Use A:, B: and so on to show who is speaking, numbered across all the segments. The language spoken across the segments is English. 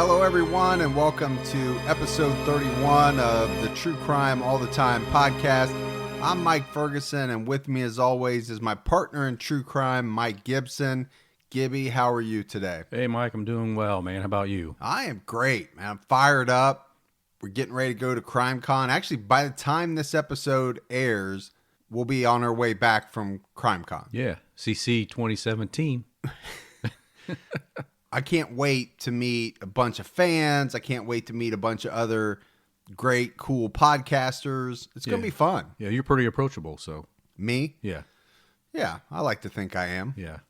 A: Hello, everyone, and welcome to episode 31 of the True Crime All the Time podcast. I'm Mike Ferguson, and with me, as always, is my partner in true crime, Mike Gibson. Gibby, how are you today?
B: Hey, Mike, I'm doing well, man. How about you?
A: I am great, man. I'm fired up. We're getting ready to go to CrimeCon. Actually, by the time this episode airs, we'll be on our way back from CrimeCon.
B: Yeah, CC 2017.
A: I can't wait to meet a bunch of fans. I can't wait to meet a bunch of other great, cool podcasters. It's going to be fun.
B: Yeah, you're pretty approachable, so.
A: Me?
B: Yeah.
A: Yeah, I like to think I am.
B: Yeah,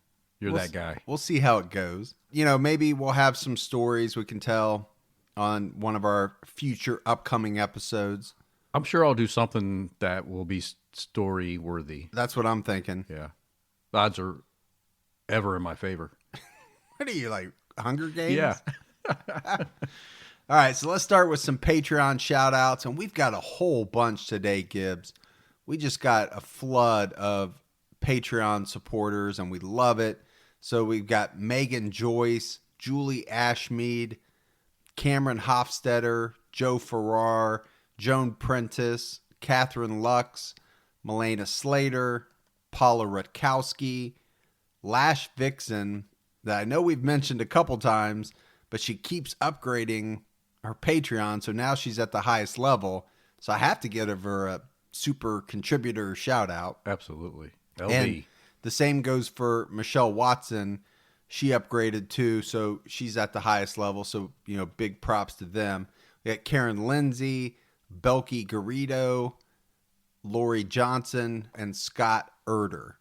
B: you're that guy.
A: We'll see how it goes. You know, maybe we'll have some stories we can tell on one of our future upcoming episodes.
B: I'm sure I'll do something that will be story worthy.
A: That's what I'm thinking.
B: Yeah. The odds are ever in my favor.
A: What are you, like, Hunger Games?
B: Yeah.
A: All right, so let's start with some Patreon shout-outs, and we've got a whole bunch today, Gibbs. We just got a flood of Patreon supporters, and we love it. So we've got Megan Joyce, Julie Ashmead, Cameron Hofstetter, Joe Farrar, Joan Prentice, Catherine Lux, Milena Slater, Paula Rutkowski, Lash Vixen, that I know we've mentioned a couple times, but she keeps upgrading her Patreon, so now she's at the highest level. So I have to give her a super contributor shout out.
B: Absolutely. LB.
A: And the same goes for Michelle Watson. She upgraded too, so she's at the highest level. So, you know, big props to them. We got Karen Lindsay, Belky Garrido, Lori Johnson, and Scott Erder.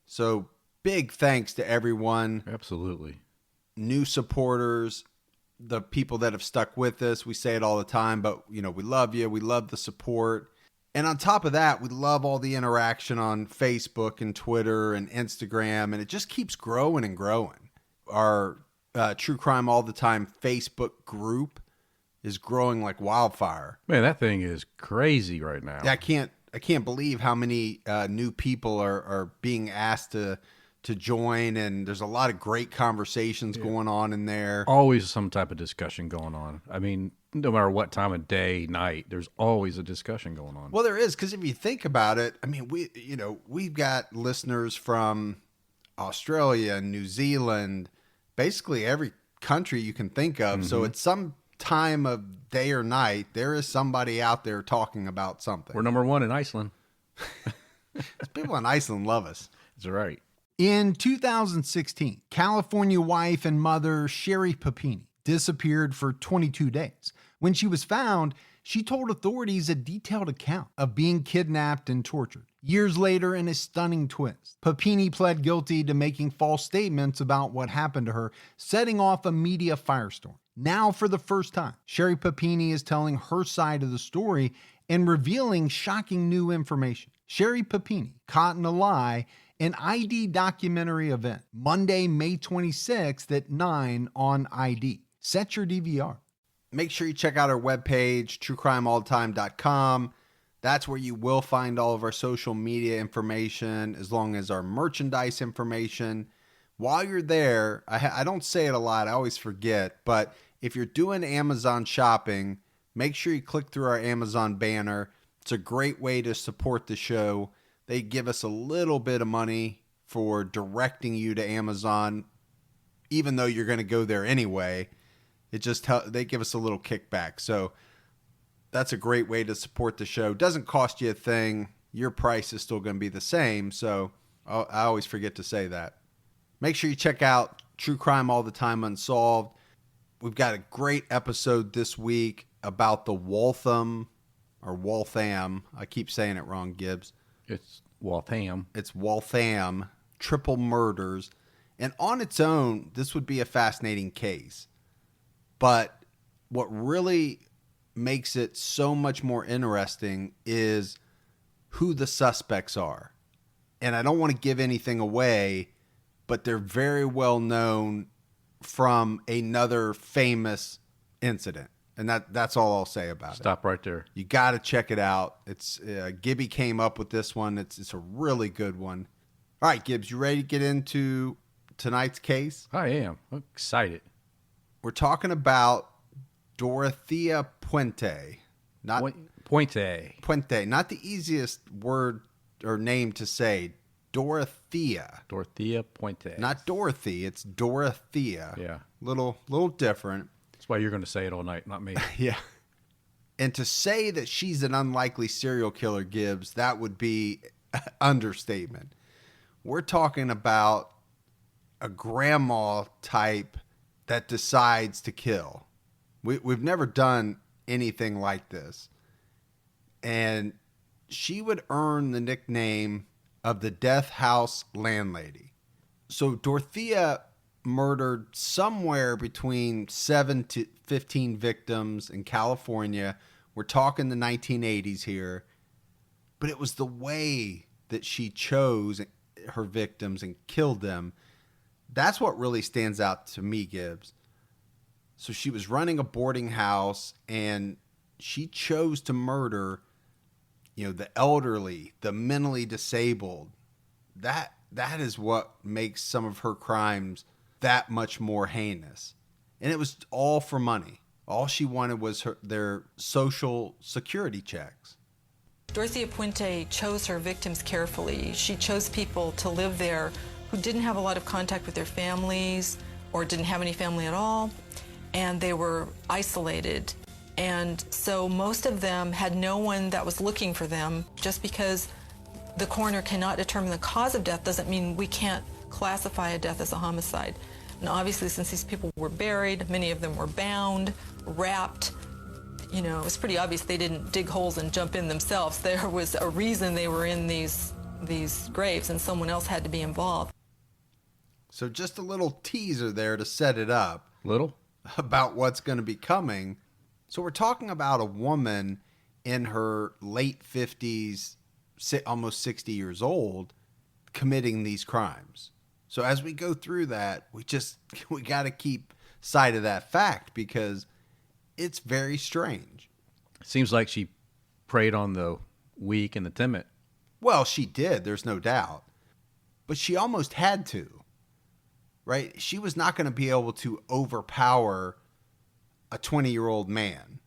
A: So big thanks to everyone.
B: Absolutely.
A: New supporters, the people that have stuck with us. We say it all the time, but, you know, we love you. We love the support. And on top of that, we love all the interaction on Facebook and Twitter and Instagram, and it just keeps growing and growing. Our True Crime All the Time Facebook group is growing like wildfire.
B: Man, that thing is crazy right now.
A: I can't believe how many new people are being asked to join, and there's a lot of great conversations going on in there.
B: Always some type of discussion going on. I mean, no matter what time of day, night, there's always a discussion going on.
A: Well, there is, because if you think about it, I mean, we've got listeners from Australia and New Zealand, basically every country you can think of. Mm-hmm. So at some time of day or night, there is somebody out there talking about something.
B: We're number one in Iceland.
A: People in Iceland love us.
B: That's right.
A: In 2016, California wife and mother Sherry Papini disappeared for 22 days. When she was found, she told authorities a detailed account of being kidnapped and tortured. Years later, in a stunning twist, Papini pled guilty to making false statements about what happened to her, setting off a media firestorm. Now, for the first time, Sherry Papini is telling her side of the story and revealing shocking new information. Sherry Papini, caught in a lie, an ID documentary event, Monday, May 26th at 9 on ID. Set your DVR. Make sure you check out our webpage, truecrimealltime.com. That's where you will find all of our social media information, as long as our merchandise information. While you're there, I don't say it a lot, I always forget, but if you're doing Amazon shopping, make sure you click through our Amazon banner. It's a great way to support the show. They give us a little bit of money for directing you to Amazon, even though you're going to go there anyway. They give us a little kickback. So that's a great way to support the show. Doesn't cost you a thing. Your price is still going to be the same. So I always forget to say that. Make sure you check out True Crime All the Time Unsolved. We've got a great episode this week about the Waltham, or Waltham. I keep saying it wrong, Gibbs.
B: It's Waltham.
A: It's Waltham triple murders. And on its own, this would be a fascinating case. But what really makes it so much more interesting is who the suspects are. And I don't want to give anything away, but they're very well known from another famous incident. And that's all I'll say about it.
B: Stop right there.
A: You got to check it out. It's Gibby came up with this one. It's a really good one. All right, Gibbs, you ready to get into tonight's case?
B: I am. I'm excited.
A: We're talking about Dorothea Puente. Not
B: Puente.
A: Puente. Not the easiest word or name to say. Dorothea.
B: Dorothea Puente.
A: Not Dorothy. It's Dorothea.
B: Yeah.
A: Little different.
B: That's why you're going to say it all night, not me.
A: Yeah. And to say that she's an unlikely serial killer, Gibbs, that would be understatement. We're talking about a grandma type that decides to kill. We've never done anything like this. And she would earn the nickname of the Death House Landlady. So Dorothea murdered somewhere between 7 to 15 victims in California. We're talking the 1980s here. But it was the way that she chose her victims and killed them. That's what really stands out to me, Gibbs. So she was running a boarding house and she chose to murder, the elderly, the mentally disabled. That is what makes some of her crimes that much more heinous. And it was all for money. All she wanted was their social security checks.
C: Dorothea Puente chose her victims carefully. She chose people to live there who didn't have a lot of contact with their families or didn't have any family at all, and they were isolated. And so most of them had no one that was looking for them. Just because the coroner cannot determine the cause of death doesn't mean we can't classify a death as a homicide. And obviously, since these people were buried, many of them were bound, wrapped. It was pretty obvious they didn't dig holes and jump in themselves. There was a reason they were in these graves, and someone else had to be involved.
A: So just a little teaser there to set it up.
B: Little?
A: About what's going to be coming. So we're talking about a woman in her late 50s, almost 60 years old, committing these crimes. So as we go through that, we got to keep sight of that fact because it's very strange.
B: Seems like she preyed on the weak and the timid.
A: Well, she did, there's no doubt. But she almost had to, right? She was not going to be able to overpower a 20-year-old man.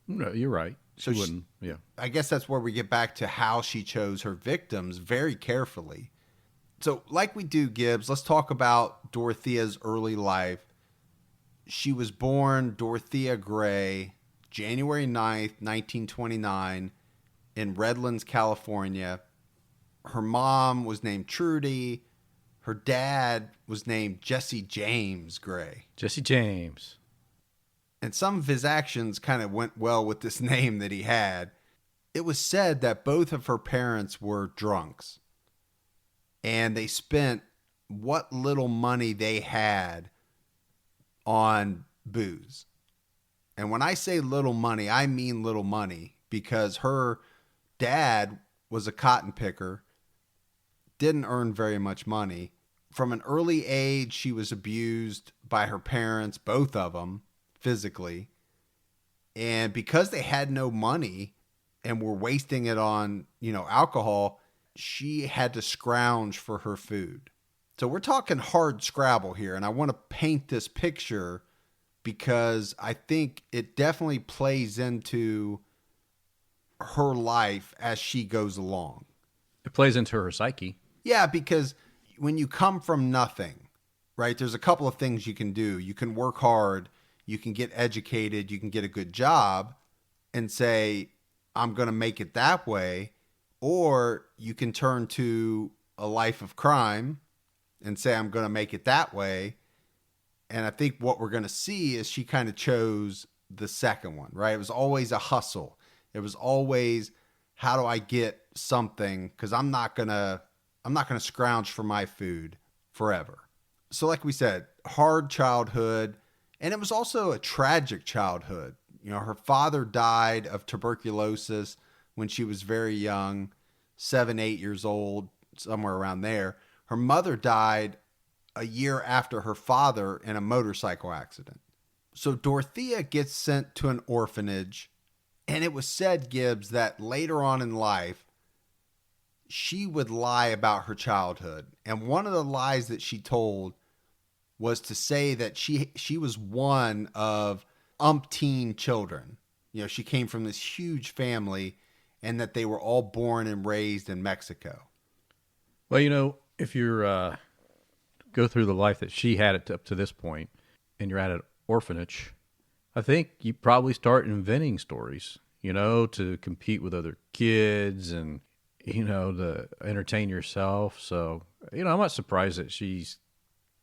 B: No, you're right. She wouldn't, yeah.
A: I guess that's where we get back to how she chose her victims very carefully. So like we do, Gibbs, let's talk about Dorothea's early life. She was born Dorothea Gray, January 9th, 1929, in Redlands, California. Her mom was named Trudy. Her dad was named Jesse James Gray.
B: Jesse James.
A: And some of his actions kind of went well with this name that he had. It was said that both of her parents were drunks. And they spent what little money they had on booze. And when I say little money, I mean little money because her dad was a cotton picker, didn't earn very much money. From an early age, she was abused by her parents, both of them, physically. And because they had no money and were wasting it on, alcohol, she had to scrounge for her food. So we're talking hard scrabble here, and I want to paint this picture because I think it definitely plays into her life as she goes along.
B: It plays into her psyche.
A: Yeah, because when you come from nothing, right, there's a couple of things you can do. You can work hard, you can get educated, you can get a good job and say, I'm going to make it that way. Or you can turn to a life of crime and say, I'm going to make it that way. And I think what we're going to see is she kind of chose the second one, right? It was always a hustle. It was always, how do I get something? Because I'm not going to scrounge for my food forever. So like we said, hard childhood. And it was also a tragic childhood. Her father died of tuberculosis when she was very young, 7, 8 years old, somewhere around there. Her mother died a year after her father in a motorcycle accident. So Dorothea gets sent to an orphanage, and it was said, Gibbs, that later on in life, she would lie about her childhood. And one of the lies that she told was to say that she was one of umpteen children. She came from this huge family and that they were all born and raised in Mexico.
B: Well, if you're go through the life that she had up to this point and you're at an orphanage, I think you probably start inventing stories, to compete with other kids and, to entertain yourself. So, I'm not surprised that she's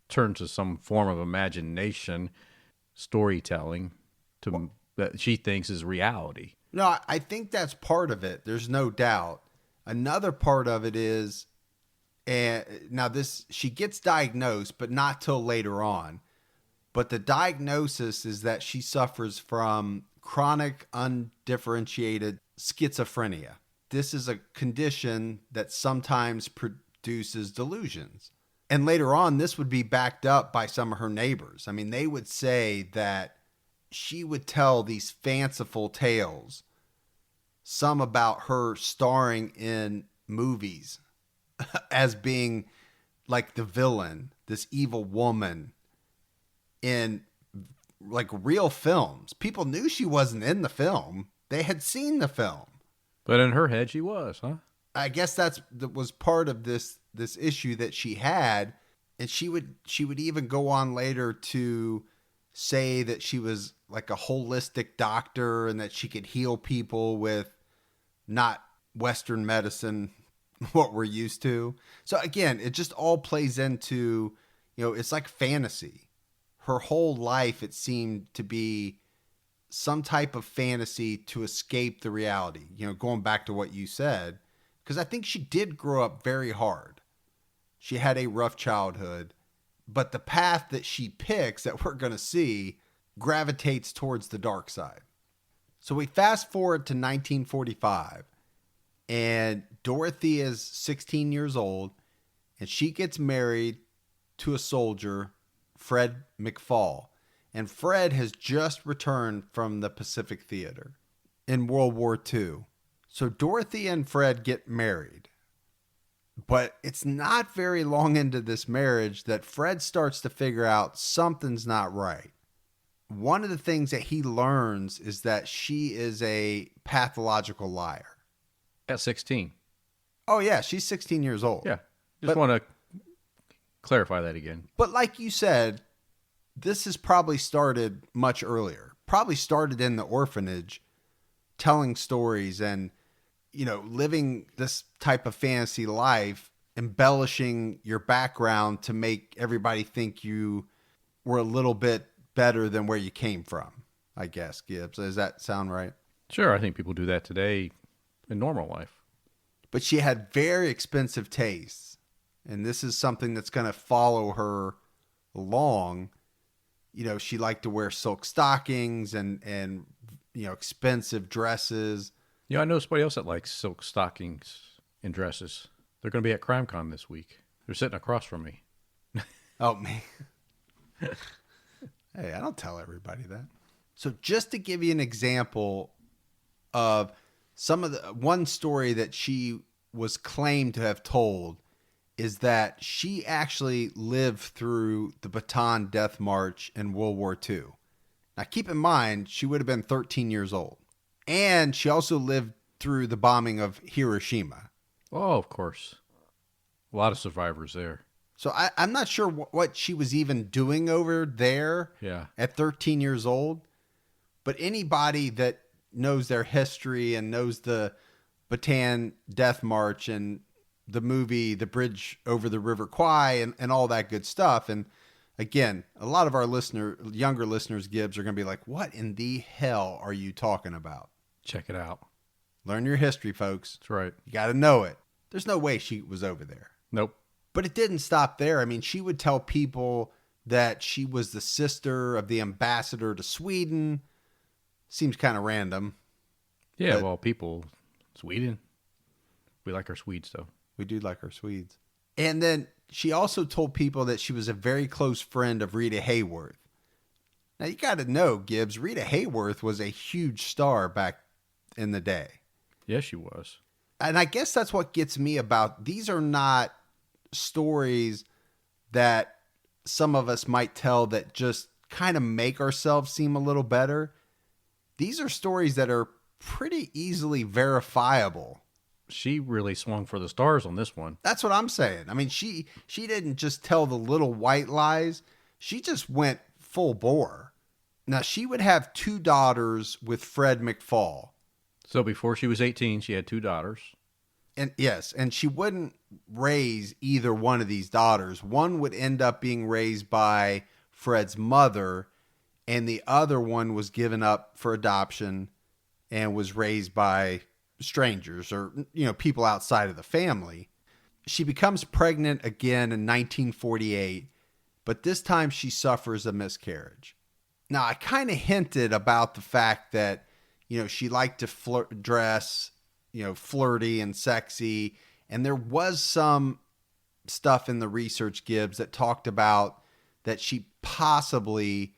B: turned to some form of imagination, storytelling that she thinks is reality.
A: No, I think that's part of it. There's no doubt. Another part of it is, and now she gets diagnosed, but not till later on. But the diagnosis is that she suffers from chronic undifferentiated schizophrenia. This is a condition that sometimes produces delusions. And later on, this would be backed up by some of her neighbors. I mean, they would say that she would tell these fanciful tales, some about her starring in movies as being like the villain, this evil woman in like real films. People knew she wasn't in the film. They had seen the film.
B: But in her head, she was, huh?
A: I guess that was part of this issue that she had. And she would even go on later to say that she was like a holistic doctor and that she could heal people with not Western medicine, what we're used to. So again, it just all plays into, it's like fantasy. Her whole life, it seemed to be some type of fantasy to escape the reality. Going back to what you said, because I think she did grow up very hard. She had a rough childhood, but the path that she picks that we're going to see gravitates towards the dark side. So we fast forward to 1945, and Dorothea is 16 years old, and she gets married to a soldier, Fred McFall. And Fred has just returned from the Pacific Theater in World War II. So Dorothea and Fred get married. But it's not very long into this marriage that Fred starts to figure out something's not right. One of the things that he learns is that she is a pathological liar.
B: At 16.
A: Oh, yeah, she's 16 years old.
B: Yeah. Just want to clarify that again.
A: But like you said, this has probably started much earlier. Probably started in the orphanage, telling stories and, living this type of fantasy life, embellishing your background to make everybody think you were a little bit better than where you came from, I guess, Gibbs. Does that sound right?
B: Sure, I think people do that today in normal life.
A: But she had very expensive tastes, and this is something that's going to follow her along. She liked to wear silk stockings and expensive dresses.
B: I know somebody else that likes silk stockings and dresses. They're going to be at CrimeCon this week. They're sitting across from me.
A: Oh, me. Hey, I don't tell everybody that. So just to give you an example of one story that she was claimed to have told is that she actually lived through the Bataan Death March in World War II. Now, keep in mind, she would have been 13 years old. And she also lived through the bombing of Hiroshima.
B: Oh, of course. A lot of survivors there.
A: So I'm not sure what she was even doing over there at 13 years old. But anybody that knows their history and knows the Bataan Death March and the movie The Bridge Over the River Kwai and all that good stuff. And again, a lot of our younger listeners, Gibbs, are going to be like, what in the hell are you talking about?
B: Check it out.
A: Learn your history, folks.
B: That's right.
A: You got to know it. There's no way she was over there.
B: Nope.
A: But it didn't stop there. I mean, she would tell people that she was the sister of the ambassador to Sweden. Seems kind of random.
B: Yeah, people, Sweden. We like our Swedes, though.
A: We do like our Swedes. And then she also told people that she was a very close friend of Rita Hayworth. Now, you got to know, Gibbs, Rita Hayworth was a huge star back in the day.
B: Yes, she was.
A: And I guess that's what gets me about. These are not stories that some of us might tell that just kind of make ourselves seem a little better, these are stories that are pretty easily verifiable.
B: She really swung for the stars on this one.
A: That's what I'm saying. I mean, she didn't just tell the little white lies. She just went full bore. Now, she would have 2 daughters with Fred McFall.
B: So before she was 18, she had 2 daughters.
A: And yes, and she wouldn't raise either one of these daughters. One would end up being raised by Fred's mother, and the other one was given up for adoption and was raised by strangers or, people outside of the family. She becomes pregnant again in 1948, but this time she suffers a miscarriage. Now, I kind of hinted about the fact that, she liked to dress, flirty and sexy. And there was some stuff in the research, Gibbs, that talked about that she possibly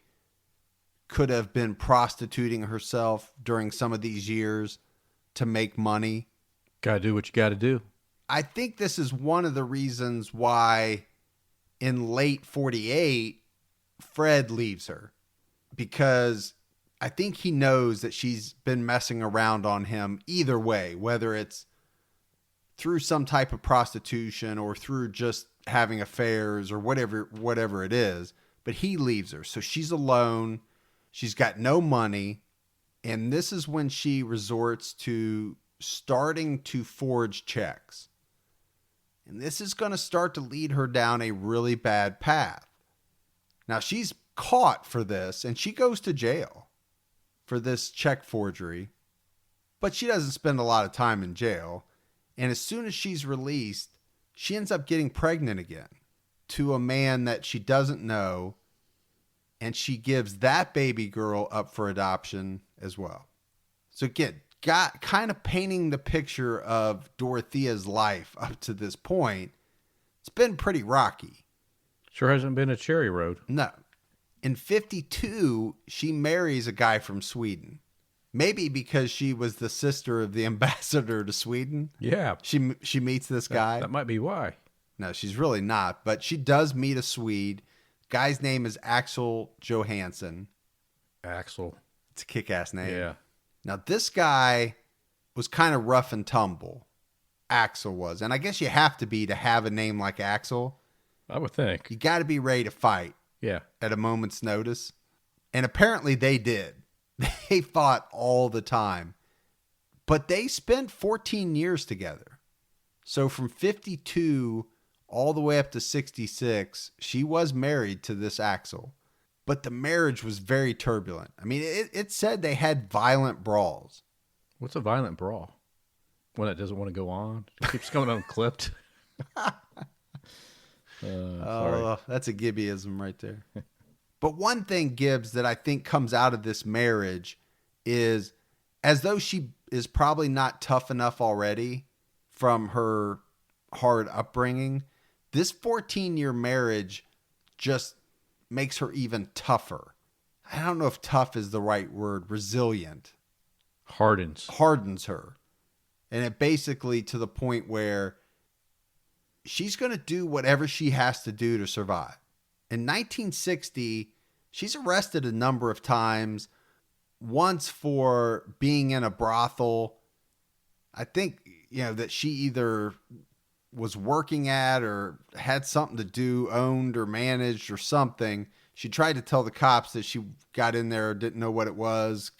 A: could have been prostituting herself during some of these years to make money.
B: Gotta do what you gotta do.
A: I think this is one of the reasons why in late 48, Fred leaves her, because I think he knows that she's been messing around on him either way, whether it's through some type of prostitution or through just having affairs or whatever it is. But he leaves her. So she's alone. She's got no money. And this is when she resorts to starting to forge checks. And this is going to start to lead her down a really bad path. Now, she's caught for this, and she goes to jail for this check forgery. But she doesn't spend a lot of time in jail. And as soon as she's released, she ends up getting pregnant again to a man that she doesn't know. And she gives that baby girl up for adoption as well. So again, got kind of painting the picture of Dorothea's life up to this point. It's been pretty rocky.
B: Sure hasn't been a cherry road.
A: No. In 52, she marries a guy from Sweden. Maybe because she was the sister of the ambassador to Sweden.
B: Yeah.
A: She meets this guy.
B: That might be why.
A: No, she's really not. But she does meet a Swede. Guy's name is Axel Johansson.
B: Axel.
A: It's a kick-ass name.
B: Yeah.
A: Now, this guy was kind of rough and tumble. Axel was. And I guess you have to be to have a name like Axel.
B: I would think.
A: You got to be ready to fight.
B: Yeah.
A: At a moment's notice. And apparently they did. They fought all the time. But they spent 14 years together. So from 52 all the way up to 66, she was married to this Axel. But the marriage was very turbulent. I mean, it said they had violent brawls.
B: What's a violent brawl? One that doesn't want to go on? It keeps coming unclipped.
A: Oh, that's a Gibbyism right there. But one thing, Gibbs, that I think comes out of this marriage is, as though she is probably not tough enough already from her hard upbringing, this 14-year marriage just makes her even tougher. I don't know if tough is the right word. Resilient. Hardens her. And it basically to the point where she's going to do whatever she has to do to survive. In 1960, she's arrested a number of times. Once for being in a brothel. I think, that she either was working at or had something to do, owned or managed or something. She tried to tell the cops that she got in there, didn't know what it was,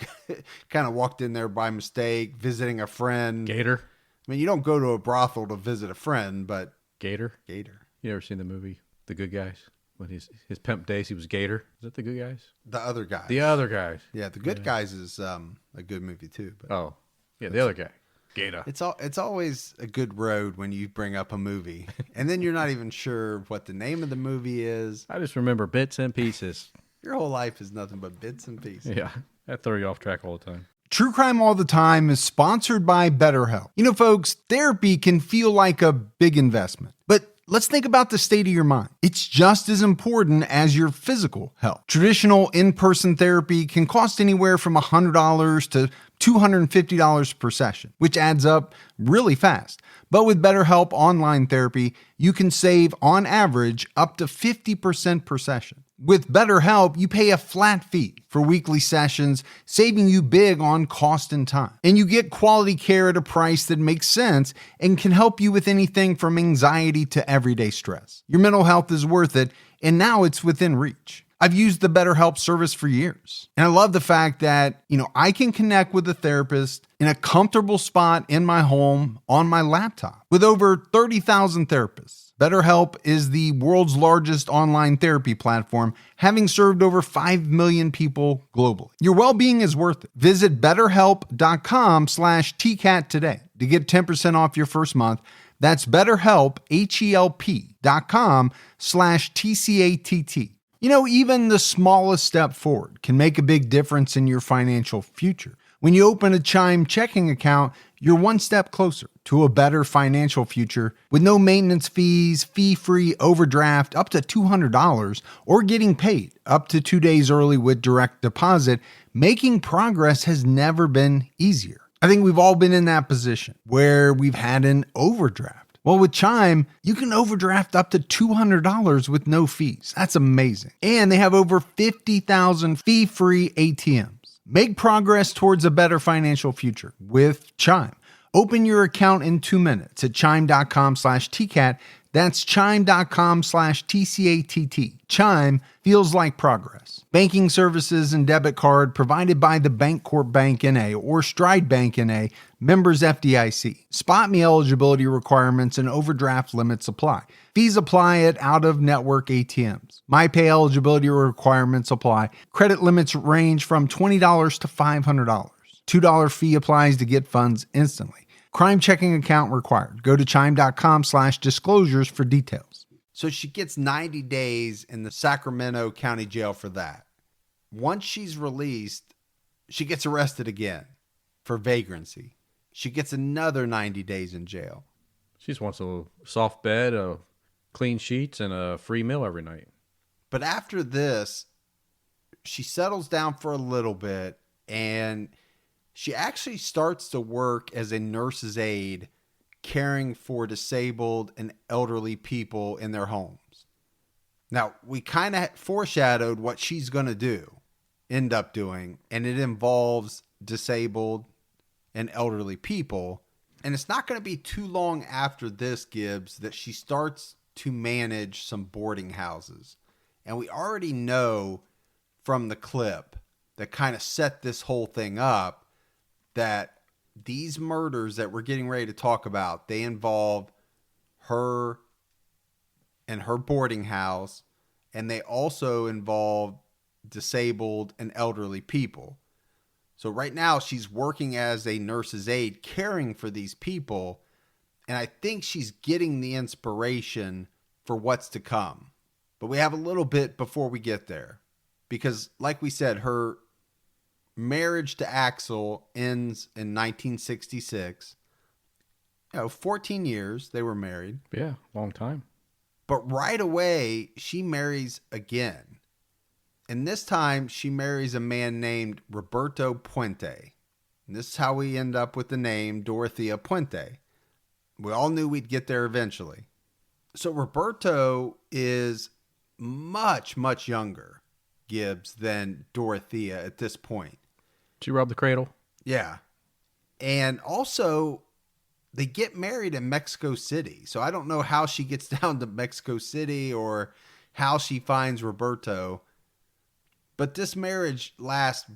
A: kind of walked in there by mistake, visiting a friend.
B: Gator.
A: I mean, you don't go to a brothel to visit a friend, but...
B: Gator. You ever seen the movie The Good Guys? When his pimp days, he was Gator. Is that The Good Guys?
A: The Other Guys.
B: The Other Guys.
A: Yeah, The Good Guys is a good movie too. But
B: oh, yeah, The Other Guy. Gator.
A: It's always a good road when you bring up a movie, and then you're not even sure what the name of the movie is.
B: I just remember bits and pieces.
A: Your whole life is nothing but bits and pieces.
B: Yeah, that throw you off track all the time.
A: True Crime All the Time is sponsored by BetterHelp. Folks, therapy can feel like a big investment, but let's think about the state of your mind. It's just as important as your physical health. Traditional in-person therapy can cost anywhere from $100 to $250 per session, which adds up really fast. But with BetterHelp Online Therapy, you can save, on average, up to 50% per session. With BetterHelp, you pay a flat fee for weekly sessions, saving you big on cost and time. And you get quality care at a price that makes sense and can help you with anything from anxiety to everyday stress. Your mental health is worth it, and now it's within reach. I've used the BetterHelp service for years. And I love the fact that, I can connect with a therapist in a comfortable spot in my home on my laptop. With over 30,000 therapists, BetterHelp is the world's largest online therapy platform, having served over 5 million people globally. Your well-being is worth it. Visit betterhelp.com/TCAT today to get 10% off your first month. That's BetterHelp, HELP.com/TCATT. Even the smallest step forward can make a big difference in your financial future. When you open a Chime checking account, you're one step closer to a better financial future with no maintenance fees, fee-free overdraft up to $200, or getting paid up to 2 days early with direct deposit. Making progress has never been easier. I think we've all been in that position where we've had an overdraft. Well, with Chime, you can overdraft up to $200 with no fees. That's amazing. And they have over 50,000 fee-free ATMs. Make progress towards a better financial future with Chime. Open your account in 2 minutes at chime.com/TCAT. That's chime.com/TCATT. Chime feels like progress. Banking services and debit card provided by the Bancorp Bank N.A. or Stride Bank N.A., members FDIC. Spot me eligibility requirements and overdraft limits apply. Fees apply at out-of-network ATMs. MyPay eligibility requirements apply. Credit limits range from $20 to $500. $2 fee applies to get funds instantly. Crime checking account required. Go to chime.com/disclosures for details. So she gets 90 days in the Sacramento County Jail for that. Once she's released, she gets arrested again for vagrancy. She gets another 90 days in jail.
B: She just wants a soft bed, clean sheets, and a free meal every night.
A: But after this, she settles down for a little bit, and she actually starts to work as a nurse's aide, caring for disabled and elderly people in their homes. Now, we kind of foreshadowed what she's going to end up doing, and it involves disabled and elderly people. And it's not going to be too long after this, Gibbs, that she starts to manage some boarding houses. And we already know from the clip that kind of set this whole thing up that these murders that we're getting ready to talk about, they involve her and her boarding house, and they also involve disabled and elderly people. So right now she's working as a nurse's aide, caring for these people, and I think she's getting the inspiration for what's to come. But we have a little bit before we get there, because like we said, her marriage to Axel ends in 1966. 14 years they were married.
B: Yeah, long time.
A: But right away, she marries again. And this time, she marries a man named Roberto Puente. And this is how we end up with the name Dorothea Puente. We all knew we'd get there eventually. So Roberto is much, much younger, Gibbs, than Dorothea at this point.
B: She robbed the cradle?
A: Yeah. And also, they get married in Mexico City. So I don't know how she gets down to Mexico City or how she finds Roberto. But this marriage lasts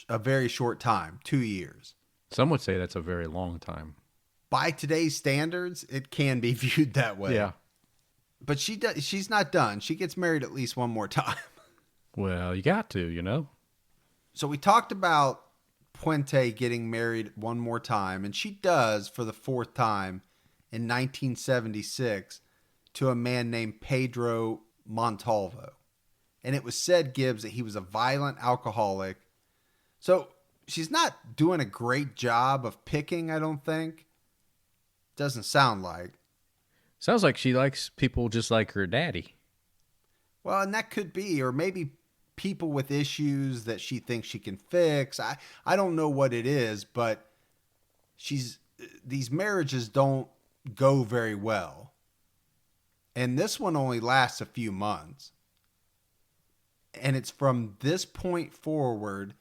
A: a very short time, 2 years.
B: Some would say that's a very long time.
A: By today's standards, it can be viewed that way.
B: Yeah.
A: But she's not done. She gets married at least one more time.
B: Well, you got to.
A: So we talked about Puente getting married one more time, and she does for the fourth time in 1976 to a man named Pedro Montalvo. And it was said, Gibbs, that he was a violent alcoholic. So she's not doing a great job of picking, I don't think. Doesn't sound like.
B: Sounds like she likes people just like her daddy.
A: Well, and that could be, or maybe people with issues that she thinks she can fix. I don't know what it is, but these marriages don't go very well. And this one only lasts a few months. And it's from this point forward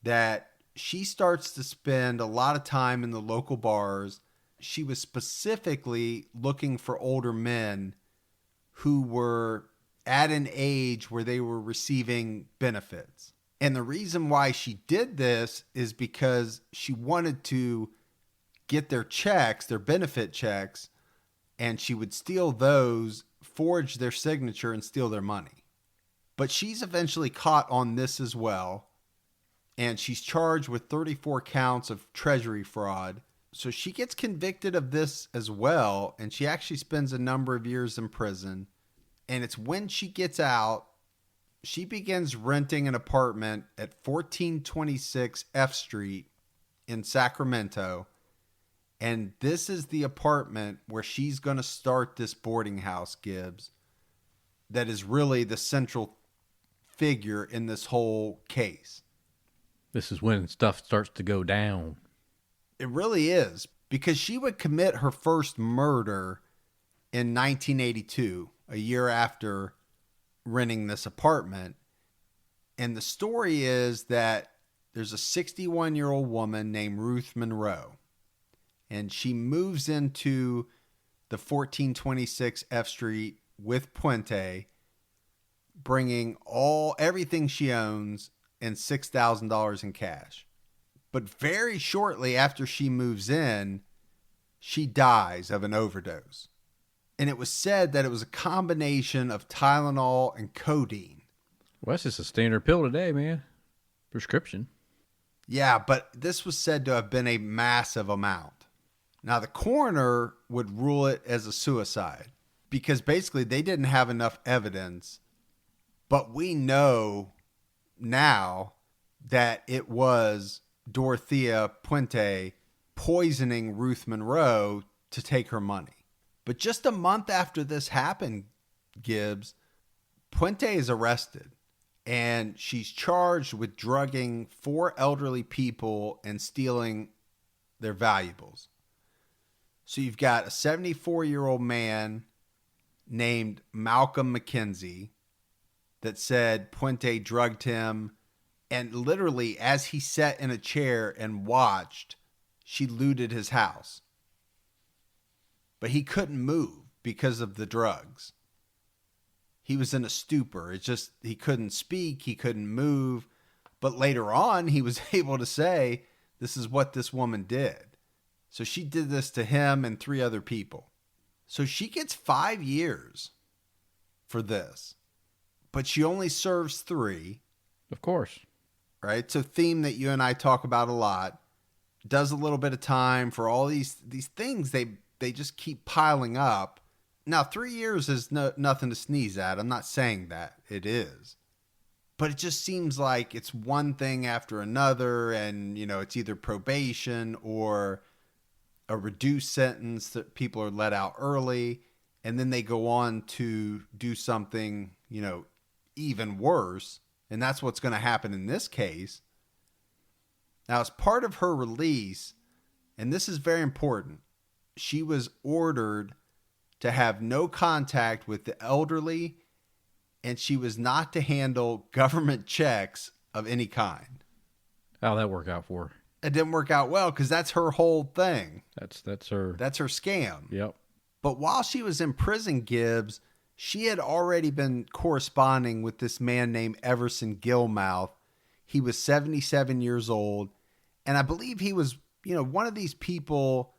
A: that she starts to spend a lot of time in the local bars. She was specifically looking for older men who were at an age where they were receiving benefits. And the reason why she did this is because she wanted to get their checks, their benefit checks, and she would steal those, forge their signature, and steal their money. But she's eventually caught on this as well, and she's charged with 34 counts of treasury fraud. So she gets convicted of this as well, and she actually spends a number of years in prison. And it's when she gets out, she begins renting an apartment at 1426 F Street in Sacramento. And this is the apartment where she's going to start this boarding house, Gibbs, that is really the central figure in this whole case.
B: This is when stuff starts to go down.
A: It really is, because she would commit her first murder in 1982, a year after renting this apartment. And the story is that there's a 61-year-old woman named Ruth Monroe, and she moves into the 1426 F Street with Puente, bringing everything she owns and $6,000 in cash. But very shortly after she moves in, she dies of an overdose. And it was said that it was a combination of Tylenol and codeine.
B: Well, that's just a standard pill today, man. Prescription.
A: Yeah, but this was said to have been a massive amount. Now, the coroner would rule it as a suicide because basically they didn't have enough evidence. But we know now that it was Dorothea Puente poisoning Ruth Monroe to take her money. But just a month after this happened, Gibbs, Puente is arrested, and she's charged with drugging 4 elderly people and stealing their valuables. So you've got a 74-year-old man named Malcolm McKenzie that said Puente drugged him, and literally as he sat in a chair and watched, she looted his house. But he couldn't move because of the drugs. He was in a stupor. He couldn't speak, he couldn't move. But later on, he was able to say, this is what this woman did. So she did this to him and 3 other people. So she gets 5 years for this. But she only serves 3.
B: Of course.
A: Right? It's a theme that you and I talk about a lot. Does a little bit of time for all these things. They just keep piling up. Now, 3 years is nothing to sneeze at. I'm not saying that. It is. But it just seems like it's one thing after another, and, it's either probation or a reduced sentence that people are let out early, and then they go on to do something, even worse. And that's what's going to happen in this case. Now, as part of her release, and this is very important, she was ordered to have no contact with the elderly, and she was not to handle government checks of any kind.
B: How'd that work out for her?
A: It didn't work out well because that's her whole thing.
B: That's her.
A: That's her scam.
B: Yep.
A: But while she was in prison, Gibbs, she had already been corresponding with this man named Everson Gilmouth. He was 77 years old, and I believe he was, one of these people,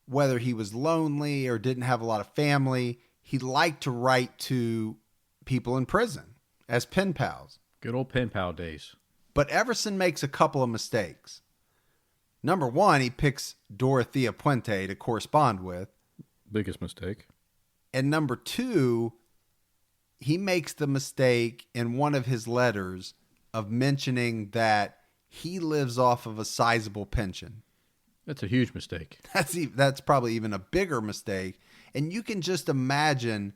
A: whether he was lonely or didn't have a lot of family, he liked to write to people in prison as pen pals.
B: Good old pen pal days.
A: But Everson makes a couple of mistakes. Number one, he picks Dorothea Puente to correspond with.
B: Biggest mistake.
A: And number two, he makes the mistake in one of his letters of mentioning that he lives off of a sizable pension.
B: That's a huge mistake.
A: That's probably even a bigger mistake. And you can just imagine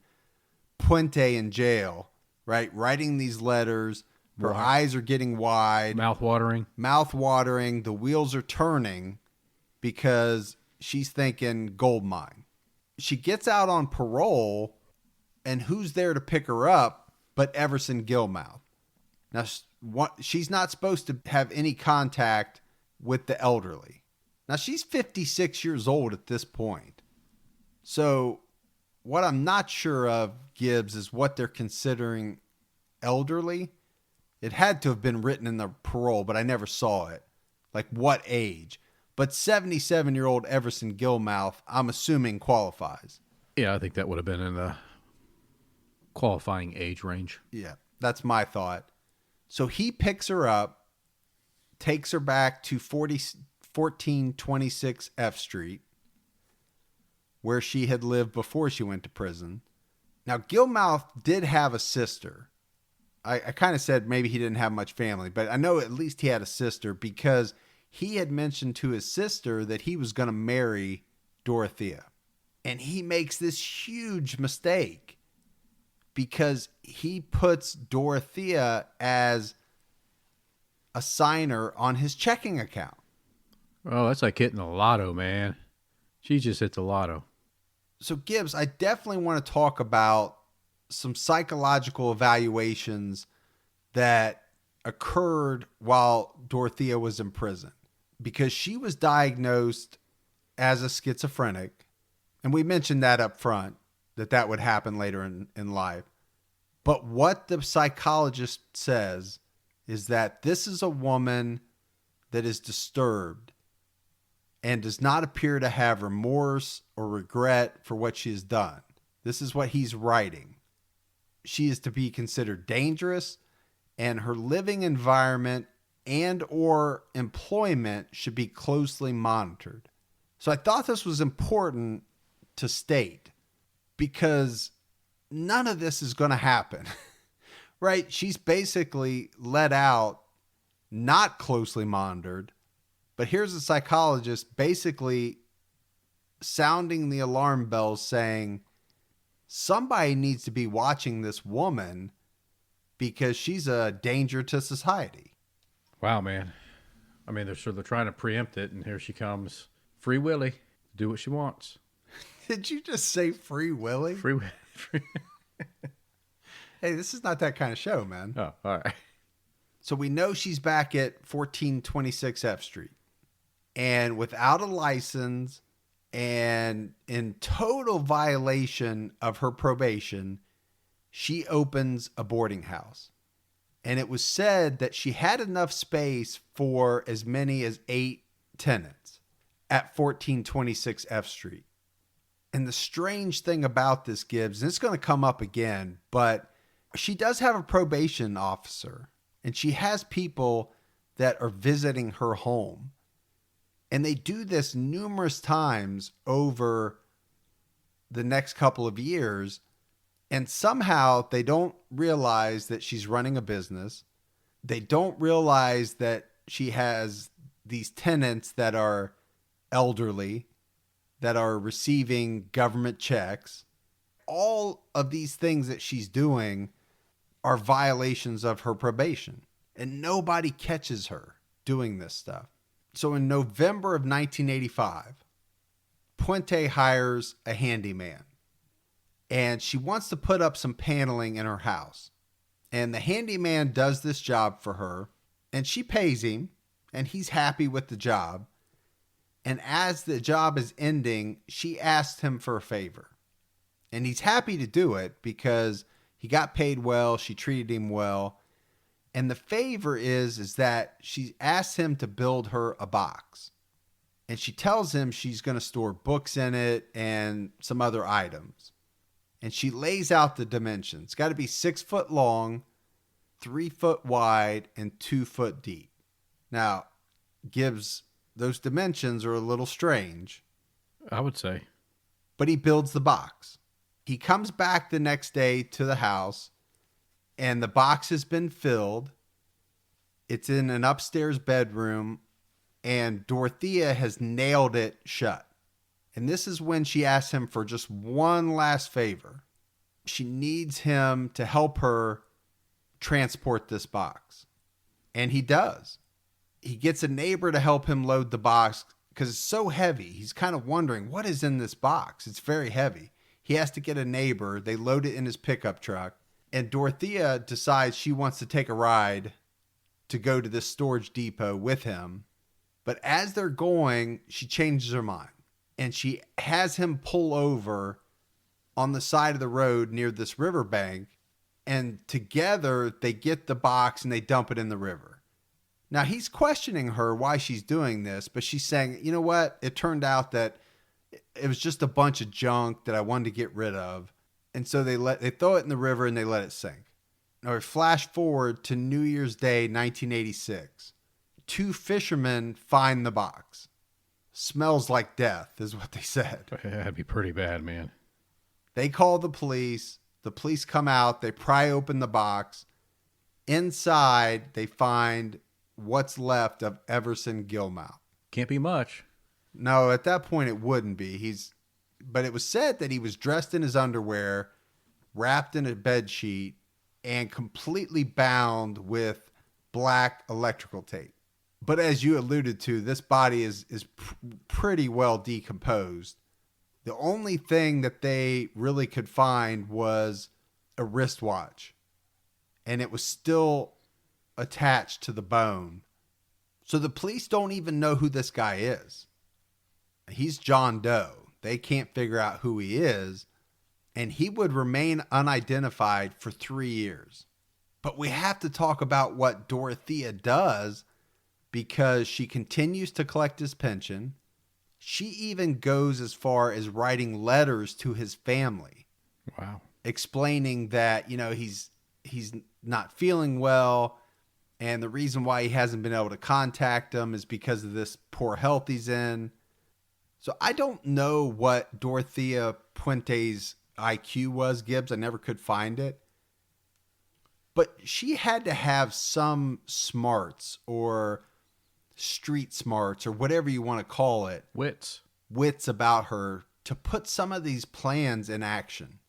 A: Puente in jail, right? Writing these letters. Her eyes are getting wide.
B: Mouth watering.
A: The wheels are turning because she's thinking gold mine. She gets out on parole, and who's there to pick her up but Everson Gilmouth? Now, she's not supposed to have any contact with the elderly. Now, she's 56 years old at this point. So, what I'm not sure of, Gibbs, is what they're considering elderly. It had to have been written in the parole, but I never saw it. Like, what age? But 77-year-old Everson Gilmouth, I'm assuming, qualifies.
B: Yeah, I think that would have been in the qualifying age range.
A: Yeah, that's my thought. So he picks her up, takes her back to 1426 F Street, where she had lived before she went to prison. Now, Gilmouth did have a sister. I kind of said maybe he didn't have much family, but I know at least he had a sister because he had mentioned to his sister that he was going to marry Dorothea. And he makes this huge mistake because he puts Dorothea as a signer on his checking account.
B: Oh, that's like hitting the lotto, man. She just hit the lotto.
A: So, Gibbs, I definitely want to talk about some psychological evaluations that occurred while Dorothea was in prison, because she was diagnosed as a schizophrenic. And we mentioned that up front, that would happen later in life. But what the psychologist says is that this is a woman that is disturbed and does not appear to have remorse or regret for what she has done. This is what he's writing. She is to be considered dangerous, and her living environment and or employment should be closely monitored. So I thought this was important to state, because none of this is going to happen, right? She's basically let out, not closely monitored, but here's a psychologist basically sounding the alarm bells saying somebody needs to be watching this woman because she's a danger to society.
B: Wow, man. I mean, they're sort of trying to preempt it, and here she comes. Free Willy. Do what she wants.
A: Did you just say Free Willy?
B: Free.
A: Hey, this is not that kind of show, man.
B: Oh, all right.
A: So we know she's back at 1426 F Street, and without a license and in total violation of her probation, she opens a boarding house. And it was said that she had enough space for as many as 8 tenants at 1426 F Street. And the strange thing about this, Gibbs, and it's going to come up again, but she does have a probation officer, and she has people that are visiting her home. And they do this numerous times over the next couple of years. And somehow they don't realize that she's running a business. They don't realize that she has these tenants that are elderly, that are receiving government checks. All of these things that she's doing are violations of her probation. And nobody catches her doing this stuff. So in November of 1985, Puente hires a handyman. And she wants to put up some paneling in her house. And the handyman does this job for her. And she pays him. And he's happy with the job. And as the job is ending, she asks him for a favor. And he's happy to do it because he got paid well. She treated him well. And the favor is that she asks him to build her a box. And she tells him she's going to store books in it and some other items. And she lays out the dimensions. It's got to be 6 foot long, 3 foot wide, and 2 foot deep. Now, Gibbs, those dimensions are a little strange.
B: I would say.
A: But he builds the box. He comes back the next day to the house, and the box has been filled. It's in an upstairs bedroom, and Dorothea has nailed it shut. And this is when she asks him for just one last favor. She needs him to help her transport this box. And he does. He gets a neighbor to help him load the box because it's so heavy. He's kind of wondering, what is in this box? It's very heavy. He has to get a neighbor. They load it in his pickup truck. And Dorothea decides she wants to take a ride to go to this storage depot with him. But as they're going, she changes her mind. And she has him pull over on the side of the road near this riverbank. And together they get the box and they dump it in the river. Now he's questioning her why she's doing this, but she's saying, you know what? It turned out that it was just a bunch of junk that I wanted to get rid of. And so they throw it in the river and they let it sink. Now we flash forward to New Year's Day, 1986. 2 fishermen find the box. Smells like death is what they said.
B: That'd be pretty bad, man.
A: They call the police. The police come out. They pry open the box. Inside, they find what's left of Everson Gilmouth.
B: Can't be much.
A: No, at that point it wouldn't be. But it was said that he was dressed in his underwear, wrapped in a bed sheet, and completely bound with black electrical tape. But as you alluded to, this body is pretty well decomposed. The only thing that they really could find was a wristwatch, and it was still attached to the bone. So the police don't even know who this guy is. He's John Doe. They can't figure out who he is, and he would remain unidentified for 3 years. But we have to talk about what Dorothea does, because she continues to collect his pension. She even goes as far as writing letters to his family.
B: Wow.
A: Explaining that, he's not feeling well, and the reason why he hasn't been able to contact them is because of this poor health he's in. So I don't know what Dorothea Puente's IQ was, Gibbs. I never could find it. But she had to have some smarts or street smarts or whatever you want to call it. Wits about her to put some of these plans in action.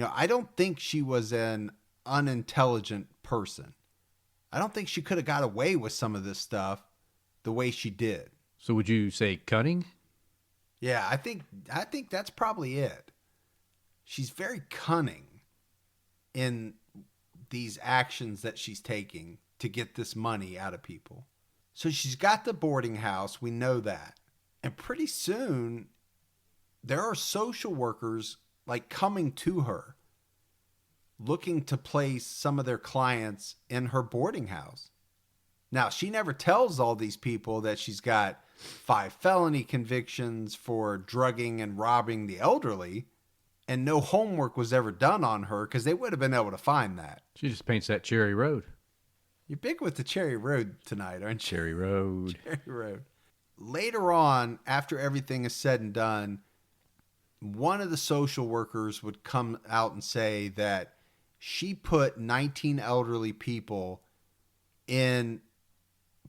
A: I don't think she was an unintelligent person. I don't think she could have got away with some of this stuff the way she did.
B: So would you say cunning?
A: Yeah, I think that's probably it. She's very cunning in these actions that she's taking to get this money out of people. So she's got the boarding house. We know that. And pretty soon there are social workers coming to her, looking to place some of their clients in her boarding house. Now, she never tells all these people that she's got 5 felony convictions for drugging and robbing the elderly, and no homework was ever done on her because they would have been able to find that.
B: She just paints that Cherry Road.
A: You're big with the Cherry Road tonight, aren't you?
B: Cherry Road.
A: Cherry Road. Later on, after everything is said and done, one of the social workers would come out and say that she put 19 elderly people in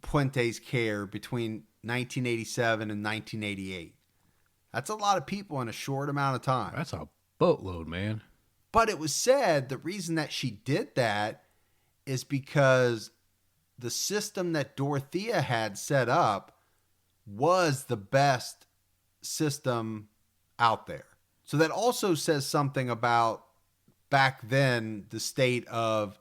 A: Puente's care between 1987 and 1988. That's a lot of people in a short amount of time.
B: That's a boatload, man.
A: But it was said the reason that she did that is because the system that Dorothea had set up was the best system out there. So that also says something about back then the state of,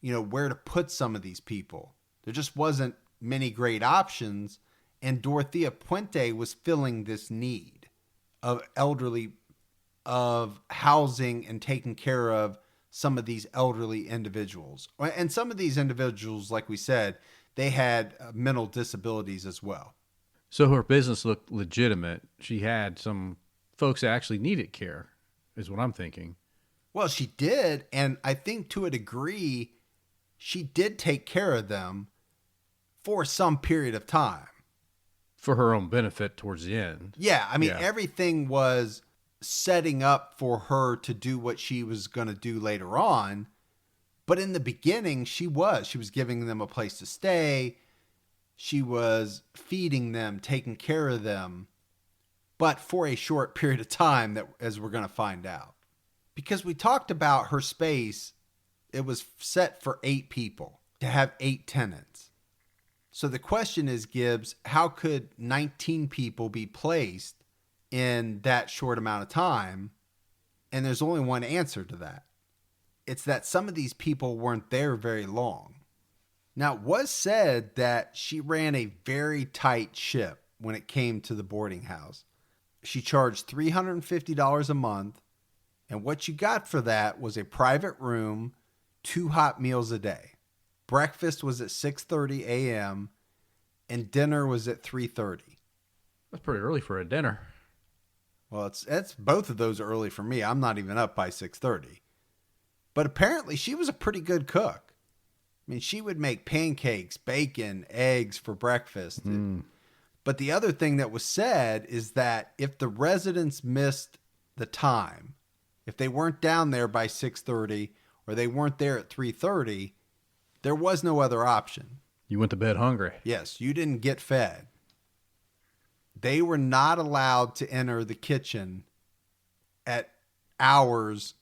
A: where to put some of these people. There just wasn't many great options, and Dorothea Puente was filling this need of housing and taking care of some of these elderly individuals. And some of these individuals, like we said, they had mental disabilities as well.
B: So her business looked legitimate. She had some folks that actually needed care, is what I'm thinking.
A: Well, she did, and I think to a degree, she did take care of them for some period of time.
B: For her own benefit towards the end.
A: Yeah, everything was setting up for her to do what she was going to do later on. But in the beginning, she was giving them a place to stay. She was feeding them, taking care of them, but for a short period of time, that, as we're going to find out. Because we talked about her space, it was set for 8 people, to have 8 tenants. So the question is, Gibbs, how could 19 people be placed in that short amount of time? And there's only one answer to that. It's that some of these people weren't there very long. Now, it was said that she ran a very tight ship when it came to the boarding house. She charged $350 a month, and what you got for that was a private room, 2 hot meals a day. Breakfast was at 6:30 a.m., and dinner was at 3:30.
B: That's pretty early for a dinner.
A: Well, it's both of those are early for me. I'm not even up by 6:30. But apparently she was a pretty good cook. I mean, she would make pancakes, bacon, eggs for breakfast. But the other thing that was said is that if the residents missed the time, if they weren't down there by 6:30 or they weren't there at 3:30, there was no other option.
B: You went to bed hungry.
A: Yes, you didn't get fed. They were not allowed to enter the kitchen at hours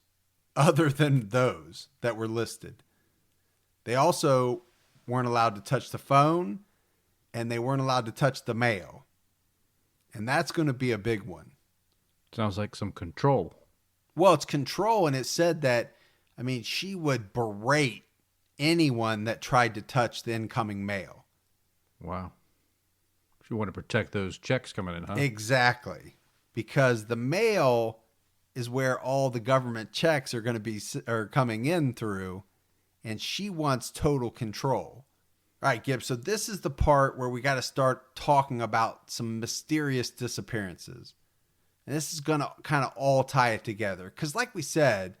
A: other than those that were listed. They also weren't allowed to touch the phone, and they weren't allowed to touch the mail. And that's going to be a big one.
B: Sounds like some control.
A: Well, it's control, and it said that, I mean, she would berate anyone that tried to touch the incoming mail.
B: Wow. She wanted to protect those checks coming in, huh?
A: Exactly. Because the mail is where all the government checks are going to be coming in through, and she wants total control. All right, Gibbs, so this is the part where we got to start talking about some mysterious disappearances. And this is going to kind of all tie it together. Because like we said,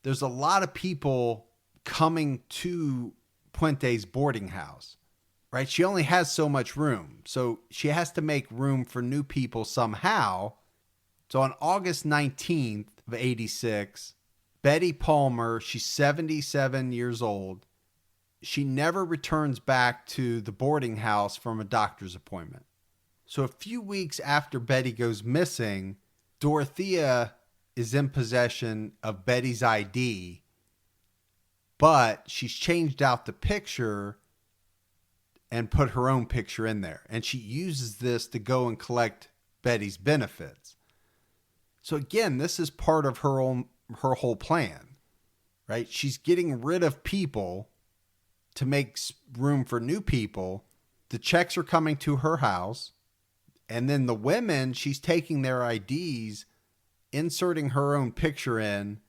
A: there's a lot of people coming to Puente's boarding house, right? She only has so much room. So she has to make room for new people somehow. So on August 19th of 86, Betty Palmer, she's 77 years old. She never returns back to the boarding house from a doctor's appointment. So a few weeks after Betty goes missing, Dorothea is in possession of Betty's ID, but she's changed out the picture and put her own picture in there. And she uses this to go and collect Betty's benefits. So again, this is part of her whole plan, right? She's getting rid of people to make room for new people. The checks are coming to her house. And then the women, she's taking their IDs, inserting her own picture in,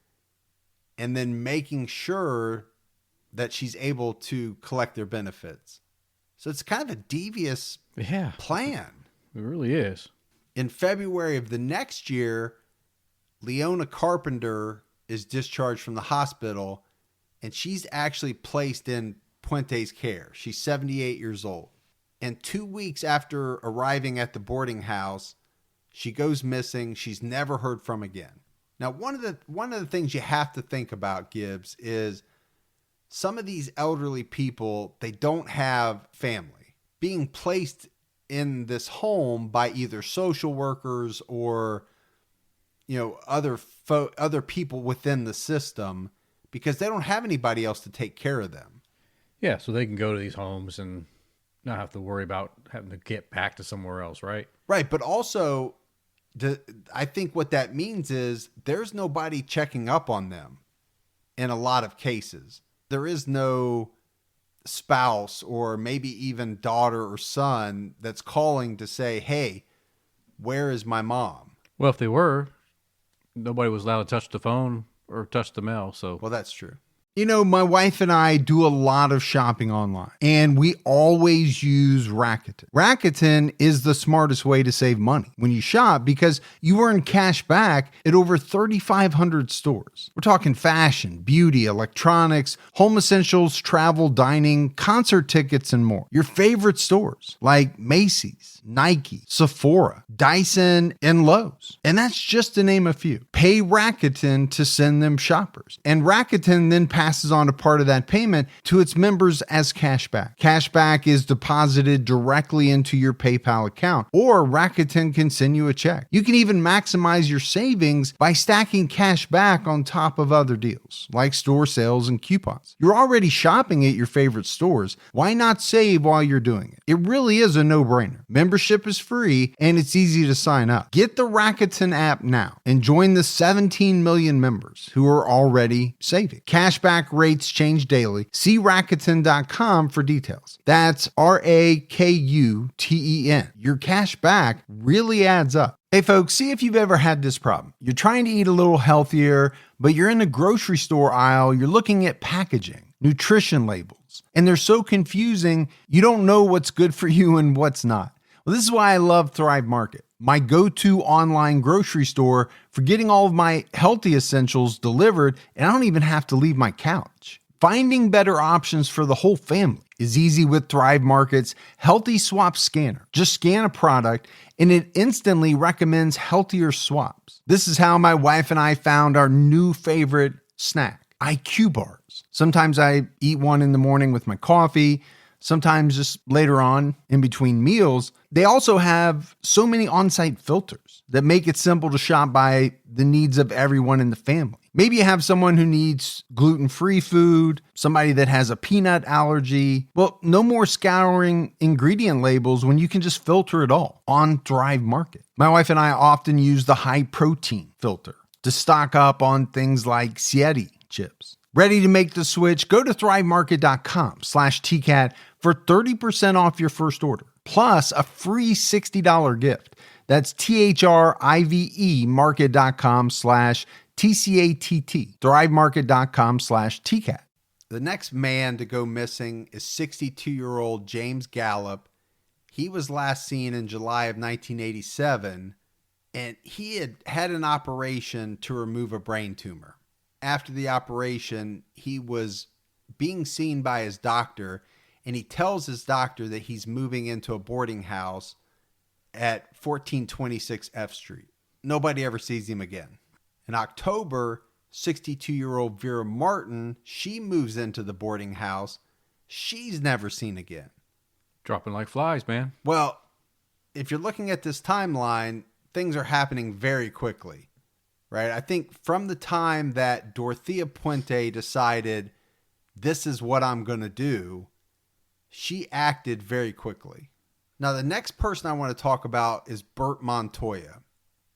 A: and then making sure that she's able to collect their benefits. So it's kind of a devious plan.
B: It really is.
A: In February of the next year, Leona Carpenter is discharged from the hospital, and she's actually placed in Puente's care. She's 78 years old. And 2 weeks after arriving at the boarding house, she goes missing. She's never heard from again. Now, one of the things you have to think about, Gibbs, is some of these elderly people, they don't have family. Being placed in this home by either social workers or, you know, other people within the system, because they don't have anybody else to take care of them.
B: Yeah, so they can go to these homes and not have to worry about having to get back to somewhere else, right?
A: Right, but also, I think what that means is there's nobody checking up on them in a lot of cases. There is no spouse or maybe even daughter or son that's calling to say, hey, where is my mom?
B: Well, if they were, nobody was allowed to touch the phone or touch the mail. So,
A: well, that's true. You know, my wife and I do a lot of shopping online, and we always use Rakuten. Rakuten is the smartest way to save money when you shop because you earn cash back at over 3,500 stores. We're talking fashion, beauty, electronics, home essentials, travel, dining, concert tickets, and more. Your favorite stores like Macy's, Nike, Sephora, Dyson, and Lowe's. And that's just to name a few. Pay Rakuten to send them shoppers. And Rakuten then passes on a part of that payment to its members as cashback. Cashback is deposited directly into your PayPal account, or Rakuten can send you a check. You can even maximize your savings by stacking cash back on top of other deals, like store sales and coupons. You're already shopping at your favorite stores. Why not save while you're doing it? It really is a no-brainer. Membership Membership is free and it's easy to sign up. Get the Rakuten app now and join the 17 million members who are already saving. Cashback rates change daily. See Rakuten.com for details. That's RAKUTEN. Your cash back really adds up. Hey folks, see if you've ever had this problem. You're trying to eat a little healthier, but you're in the grocery store aisle, you're looking at packaging, nutrition labels, and they're so confusing, you don't know what's good for you and what's not. Well, this is why I love Thrive Market, my go-to online grocery store for getting all of my healthy essentials delivered, and I don't even have to leave my couch. Finding better options for the whole family is easy with Thrive Market's Healthy Swap Scanner. Just scan a product and it instantly recommends healthier swaps. This is how my wife and I found our new favorite snack, IQ bars. Sometimes I eat one in the morning with my coffee, sometimes just later on in between meals. They also have so many on-site filters that make it simple to shop by the needs of everyone in the family. Maybe you have someone who needs gluten-free food, somebody that has a peanut allergy. Well, no more scouring ingredient labels when you can just filter it all on Thrive Market. My wife and I often use the high protein filter to stock up on things like Sieti chips. Ready to make the switch? Go to thrivemarket.com/TCAT for 30% off your first order, plus a free $60 gift. That's THRIVE market.com/TCATT. thrivemarket.com/TCAT. The next man to go missing is 62-year-old James Gallup. He was last seen in July of 1987, and he had had an operation to remove a brain tumor. After the operation, he was being seen by his doctor, and he tells his doctor that he's moving into a boarding house at 1426 F Street. Nobody ever sees him again. In October, 62-year-old Vera Martin, she moves into the boarding house. She's never seen again.
B: Dropping like flies, man.
A: Well, if you're looking at this timeline, things are happening very quickly, right? I think from the time that Dorothea Puente decided, this is what I'm going to do, she acted very quickly. Now, the next person I want to talk about is Bert Montoya.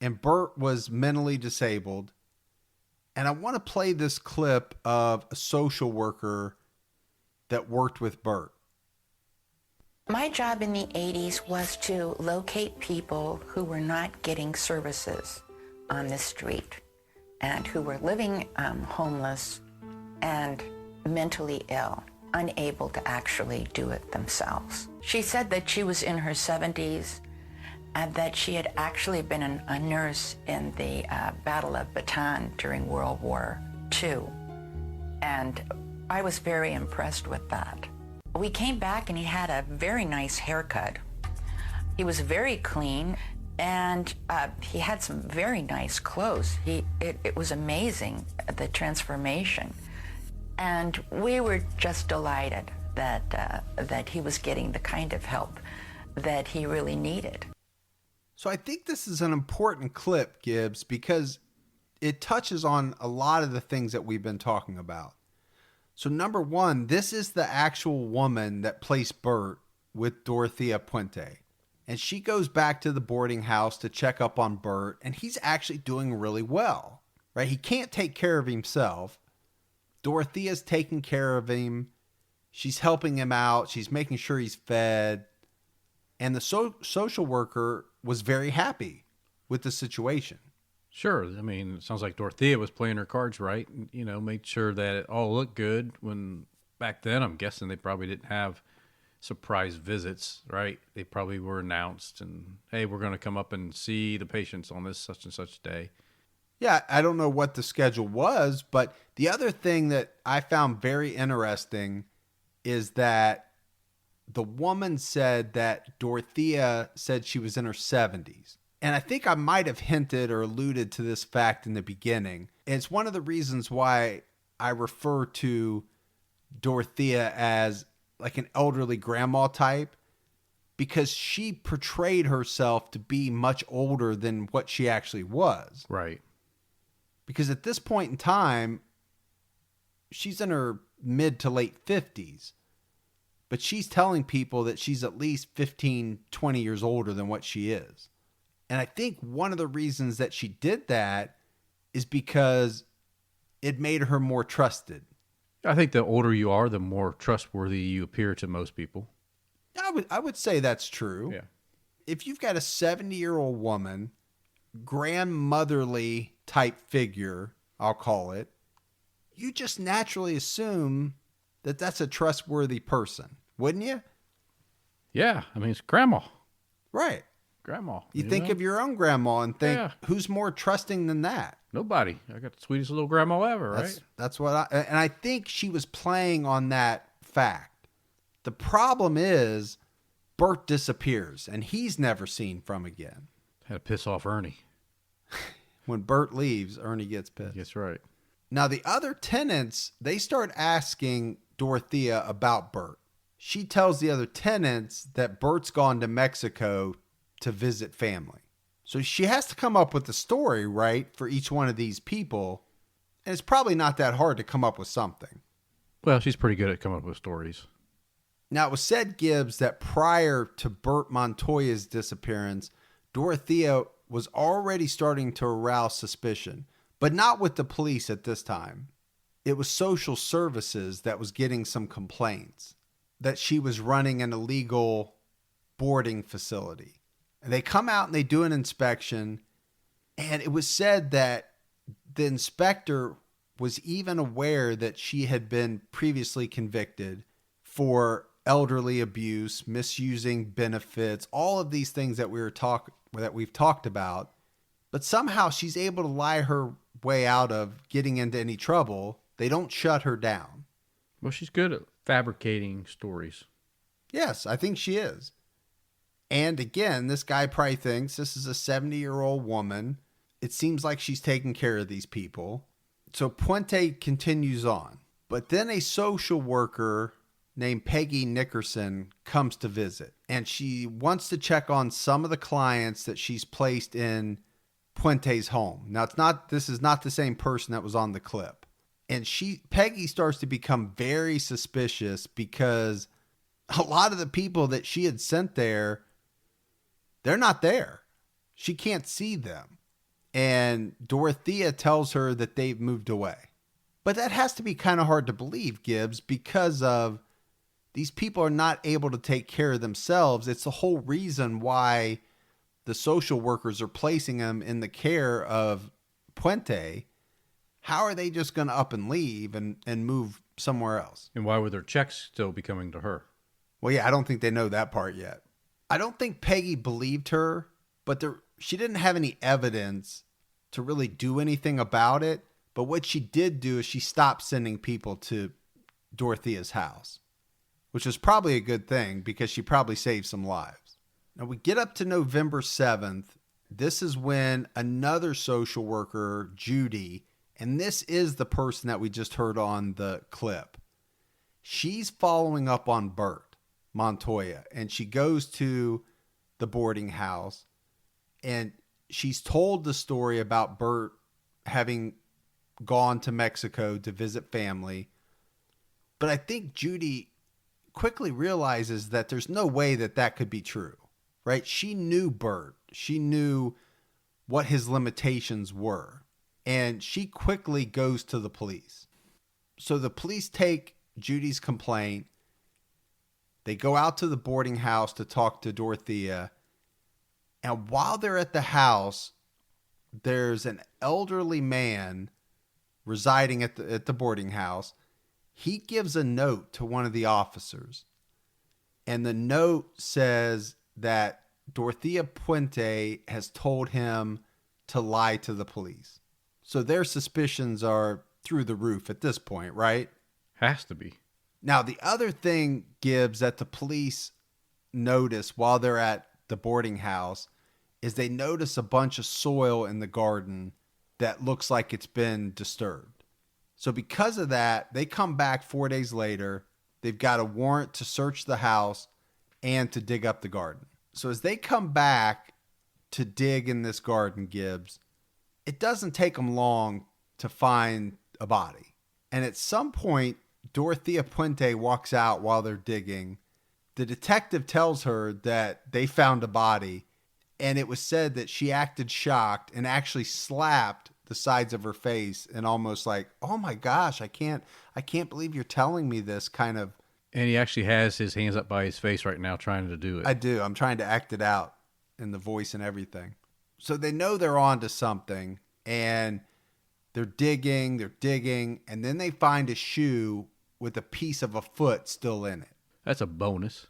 A: And Bert was mentally disabled. And I want to play this clip of a social worker that worked with Bert.
D: My job in the 80s was to locate people who were not getting services on the street and who were living homeless and mentally ill, unable to actually do it themselves. She said that she was in her 70s and that she had actually been a nurse in the Battle of Bataan during World War II. And I was very impressed with that. We came back and he had a very nice haircut. He was very clean and he had some very nice clothes. It was amazing, the transformation. And we were just delighted that he was getting the kind of help that he really needed.
A: So I think this is an important clip, Gibbs, because it touches on a lot of the things that we've been talking about. So number one, this is the actual woman that placed Bert with Dorothea Puente. And she goes back to the boarding house to check up on Bert, and he's actually doing really well, right? He can't take care of himself. Dorothea's taking care of him. She's helping him out. She's making sure he's fed. And the social worker was very happy with the situation.
B: Sure. I mean, it sounds like Dorothea was playing her cards right. You know, made sure that it all looked good when back then I'm guessing they probably didn't have surprise visits, right? They probably were announced and, hey, we're going to come up and see the patients on this such and such day.
A: Yeah, I don't know what the schedule was, but the other thing that I found very interesting is that the woman said that Dorothea said she was in her 70s. And I think I might have hinted or alluded to this fact in the beginning. And it's one of the reasons why I refer to Dorothea as like an elderly grandma type, because she portrayed herself to be much older than what she actually was.
B: Right.
A: Because at this point in time, she's in her mid to late 50s. but she's telling people that she's at least 15, 20 years older than what she is. And I think one of the reasons that she did that is because it made her more trusted.
B: I think the older you are, the more trustworthy you appear to most people.
A: I would say that's true.
B: Yeah.
A: If you've got a 70-year-old woman, grandmotherly type figure, I'll call it, you just naturally assume that that's a trustworthy person, wouldn't you?
B: Yeah. I mean, it's grandma.
A: Right.
B: Grandma.
A: You think of your own grandma and think,
B: Yeah.
A: who's more trusting than that?
B: Nobody. I got the sweetest little grandma ever, right?
A: That's what and I think she was playing on that fact. The problem is Bert disappears and he's never seen from again.
B: Had to piss off Ernie.
A: When Bert leaves, Ernie gets pissed.
B: That's right.
A: Now, the other tenants, they start asking Dorothea about Bert. She tells the other tenants that Bert's gone to Mexico to visit family. So she has to come up with a story, right, for each one of these people. And it's probably not that hard to come up with something.
B: Well, she's pretty good at coming up with stories.
A: Now, it was said, Gibbs, that prior to Bert Montoya's disappearance, Dorothea was already starting to arouse suspicion, but not with the police at this time. It was social services that was getting some complaints that she was running an illegal boarding facility. And they come out and they do an inspection, and it was said that the inspector was even aware that she had been previously convicted for elderly abuse, misusing benefits, all of these things that we've talked about. But somehow she's able to lie her way out of getting into any trouble. They don't shut her down.
B: Well, she's good at fabricating stories.
A: Yes, I think she is. And again, this guy probably thinks this is a 70-year-old woman. It seems like she's taking care of these people. So Puente continues on. But then a social worker named Peggy Nickerson comes to visit. And she wants to check on some of the clients that she's placed in Puente's home. Now, this is not the same person that was on the clip. And Peggy starts to become very suspicious because a lot of the people that she had sent there, they're not there. She can't see them. And Dorothea tells her that they've moved away. But that has to be kind of hard to believe, Gibbs, because of these people are not able to take care of themselves. It's the whole reason why the social workers are placing them in the care of Puente. How are they just going to up and leave and move somewhere else?
B: And why would their checks still be coming to her?
A: Well, yeah, I don't think they know that part yet. I don't think Peggy believed her, but she didn't have any evidence to really do anything about it. But what she did do is she stopped sending people to Dorothea's house, which was probably a good thing because she probably saved some lives. Now we get up to November 7th. This is when another social worker, Judy, and this is the person that we just heard on the clip. She's following up on Bert Montoya, and she goes to the boarding house, and she's told the story about Bert having gone to Mexico to visit family. But I think Judy quickly realizes that there's no way that could be true, right? She knew Bert. She knew what his limitations were. And she quickly goes to the police. So the police take Judy's complaint. They go out to the boarding house to talk to Dorothea. And while they're at the house, there's an elderly man residing at the boarding house. He gives a note to one of the officers. And the note says that Dorothea Puente has told him to lie to the police. So their suspicions are through the roof at this point, right?
B: Has to be.
A: Now, the other thing, Gibbs, that the police notice while they're at the boarding house is they notice a bunch of soil in the garden that looks like it's been disturbed. So because of that, they come back 4 days later. They've got a warrant to search the house and to dig up the garden. So as they come back to dig in this garden, Gibbs, it doesn't take them long to find a body. And at some point Dorothea Puente walks out while they're digging. The detective tells her that they found a body, and it was said that she acted shocked and actually slapped the sides of her face and almost like, oh my gosh, I can't believe you're telling me this kind of.
B: And he actually has his hands up by his face right now trying to do it.
A: I do. I'm trying to act it out in the voice and everything. So they know they're on to something, and they're digging, and then they find a shoe with a piece of a foot still in it.
B: That's a bonus.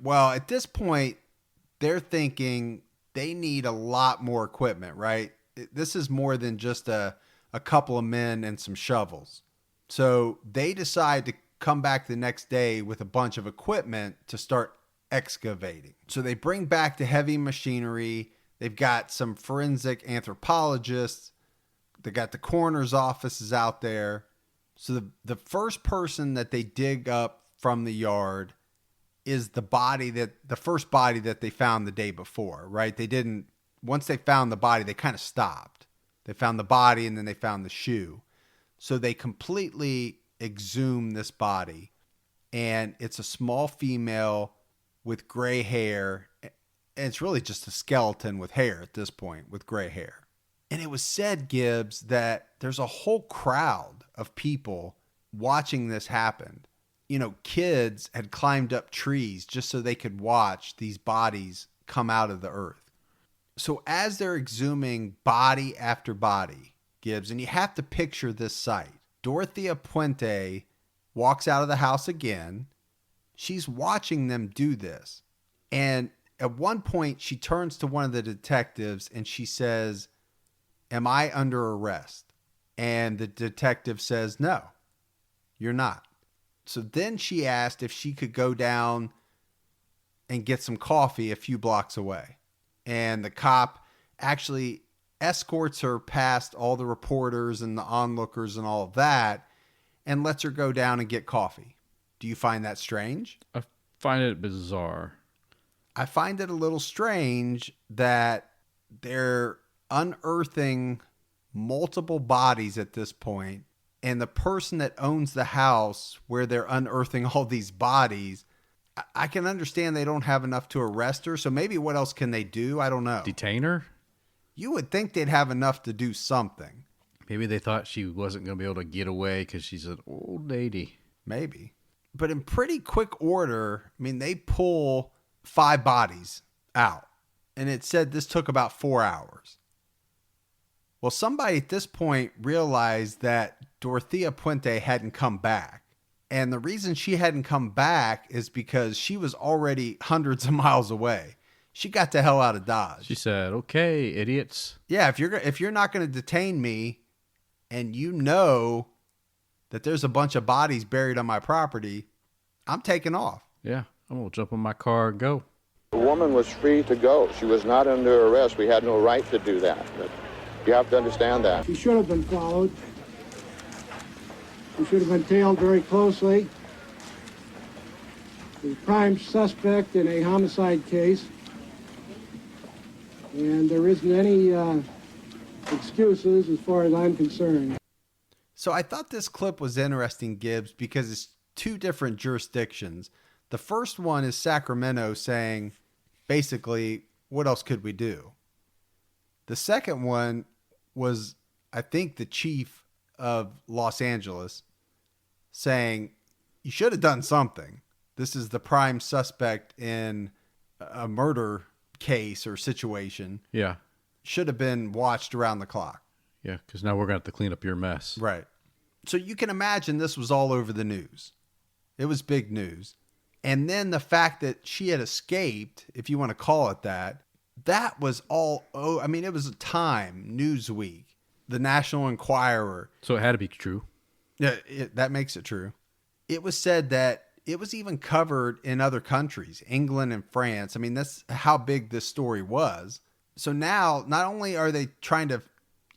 A: Well, at this point, they're thinking they need a lot more equipment, right? This is more than just a couple of men and some shovels. So they decide to come back the next day with a bunch of equipment to start excavating. So they bring back the heavy machinery. They've got some forensic anthropologists. They got the coroner's offices out there. So the first person that they dig up from the yard is the first body that they found the day before, right? Once they found the body, they kind of stopped. They found the body and then they found the shoe. So they completely exhume this body, and it's a small female with gray hair. And it's really just a skeleton with hair at this point, with gray hair. And it was said, Gibbs, that there's a whole crowd of people watching this happen. You know, kids had climbed up trees just so they could watch these bodies come out of the earth. So as they're exhuming body after body, Gibbs, and you have to picture this sight. Dorothea Puente walks out of the house again. She's watching them do this. And at one point, she turns to one of the detectives and she says, "Am I under arrest?" And the detective says, "No, you're not." So then she asked if she could go down and get some coffee a few blocks away. And the cop actually escorts her past all the reporters and the onlookers and all of that and lets her go down and get coffee. Do you find that strange?
B: I find it bizarre.
A: I find it a little strange that they're unearthing multiple bodies at this point, and the person that owns the house where they're unearthing all these bodies, I can understand they don't have enough to arrest her, so maybe what else can they do? I don't know.
B: Detain her?
A: You would think they'd have enough to do something.
B: Maybe they thought she wasn't going to be able to get away because she's an old lady.
A: Maybe. But in pretty quick order, I mean, they pull 5 bodies out. And it said this took about 4 hours. Well, somebody at this point realized that Dorothea Puente hadn't come back. And the reason she hadn't come back is because she was already hundreds of miles away. She got the hell out of Dodge.
B: She said, "Okay, idiots."
A: Yeah, if you're not going to detain me and you know that there's a bunch of bodies buried on my property, I'm taking off.
B: Yeah, I'm going to jump in my car and go.
E: The woman was free to go. She was not under arrest. We had no right to do that. But you have to understand that.
F: She should have been followed. She should have been tailed very closely. The prime suspect in a homicide case. And there isn't any excuses as far as I'm concerned.
A: So I thought this clip was interesting, Gibbs, because it's 2 different jurisdictions. The first one is Sacramento saying, basically, what else could we do? The second one was, I think, the chief of Los Angeles saying, you should have done something. This is the prime suspect in a murder case or situation.
B: Yeah.
A: Should have been watched around the clock.
B: Yeah, because now we're going to have to clean up your mess.
A: Right. So you can imagine this was all over the news. It was big news. And then the fact that she had escaped, if you want to call it that, that was all, it was a Time, Newsweek, the National Enquirer.
B: So it had to be true.
A: Yeah, that makes it true. It was said that it was even covered in other countries, England and France. I mean, that's how big this story was. So now, not only are they trying to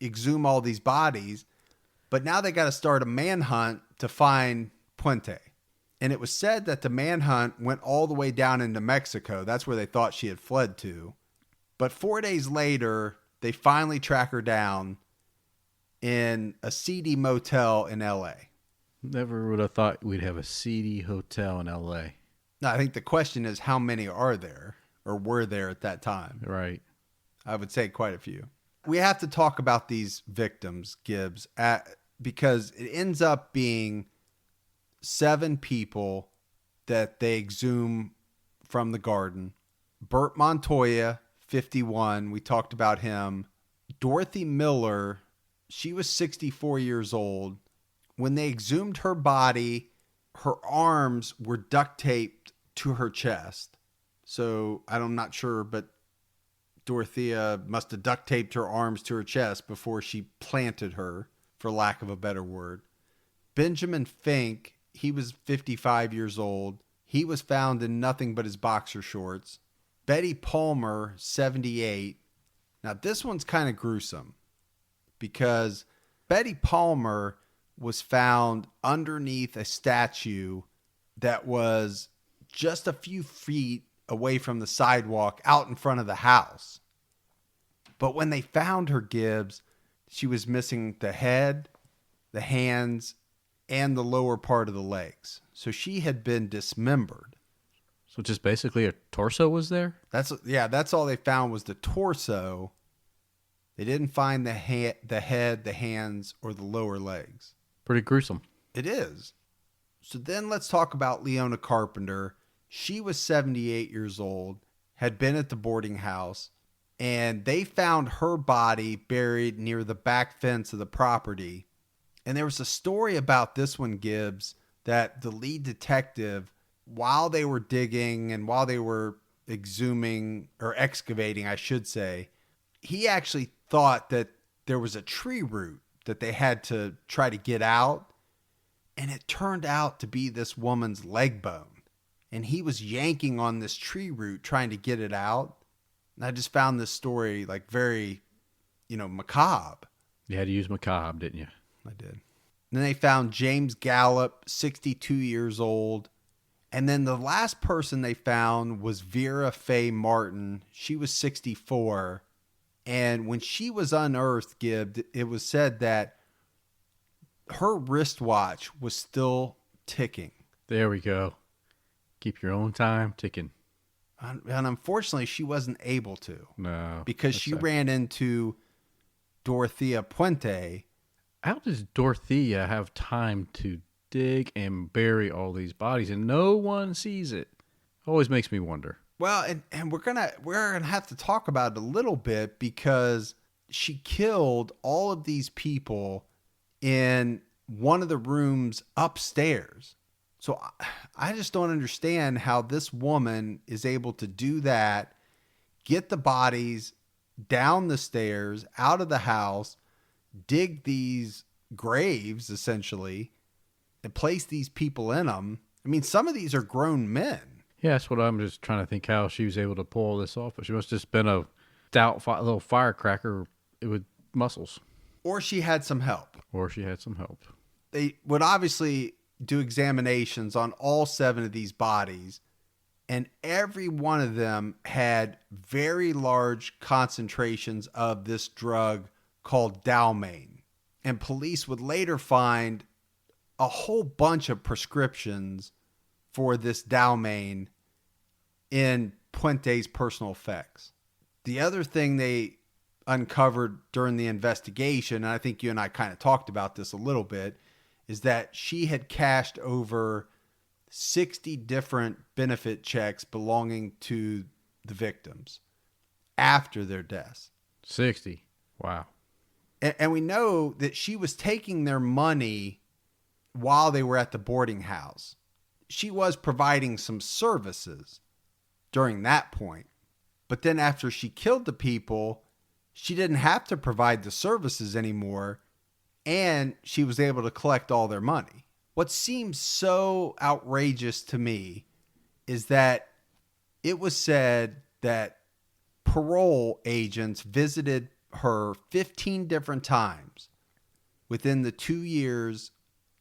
A: exhume all these bodies, but now they got to start a manhunt to find Puente. And it was said that the manhunt went all the way down into Mexico. That's where they thought she had fled to. But 4 days later, they finally track her down in a seedy motel in LA.
B: Never would have thought we'd have a seedy hotel in L.A.
A: No, I think the question is how many are there or were there at that time?
B: Right.
A: I would say quite a few. We have to talk about these victims, Gibbs, because it ends up being 7 people that they exhume from the garden. Bert Montoya, 51. We talked about him. Dorothy Miller, she was 64 years old. When they exhumed her body, her arms were duct taped to her chest. So I'm not sure, but Dorothea must have duct taped her arms to her chest before she planted her, for lack of a better word. Benjamin Fink, he was 55 years old. He was found in nothing but his boxer shorts. Betty Palmer, 78. Now, this one's kind of gruesome because Betty Palmer was found underneath a statue that was just a few feet away from the sidewalk out in front of the house. But when they found her, Gibbs, she was missing the head, the hands, and the lower part of the legs. So she had been dismembered.
B: So just basically a torso was there?
A: That's all they found was the torso. They didn't find the head, the hands, or the lower legs.
B: Pretty gruesome.
A: It is. So then let's talk about Leona Carpenter. She was 78 years old, had been at the boarding house, and they found her body buried near the back fence of the property. And there was a story about this one, Gibbs, that the lead detective, while they were digging and while they were exhuming or excavating, I should say, he actually thought that there was a tree root that they had to try to get out. And it turned out to be this woman's leg bone. And he was yanking on this tree root trying to get it out. And I just found this story like very, macabre.
B: You had to use macabre, didn't you?
A: I did. Then they found James Gallup, 62 years old. And then the last person they found was Vera Faye Martin. She was 64. And when she was unearthed, Gibbs, it was said that her wristwatch was still ticking.
B: There we go. Keep your own time ticking.
A: And unfortunately, she wasn't able to.
B: No.
A: Because she ran into Dorothea Puente.
B: How does Dorothea have time to dig and bury all these bodies and no one sees it? Always makes me wonder.
A: Well, and we're gonna have to talk about it a little bit because she killed all of these people in one of the rooms upstairs. So I just don't understand how this woman is able to do that, get the bodies down the stairs, out of the house, dig these graves, essentially, and place these people in them. I mean, some of these are grown men.
B: Yeah, that's what I'm just trying to think how she was able to pull this off. But she must have just been a stout little firecracker with muscles.
A: Or she had some help. They would obviously do examinations on all 7 of these bodies, and every one of them had very large concentrations of this drug called Dalmane. And police would later find a whole bunch of prescriptions for this Dalmane in Puente's personal effects. The other thing they uncovered during the investigation, and I think you and I kind of talked about this a little bit, is that she had cashed over 60 different benefit checks belonging to the victims after their deaths.
B: 60. Wow.
A: And we know that she was taking their money while they were at the boarding house. She was providing some services during that point. But then after she killed the people, she didn't have to provide the services anymore, and she was able to collect all their money. What seems so outrageous to me is that it was said that parole agents visited her 15 different times within the 2 years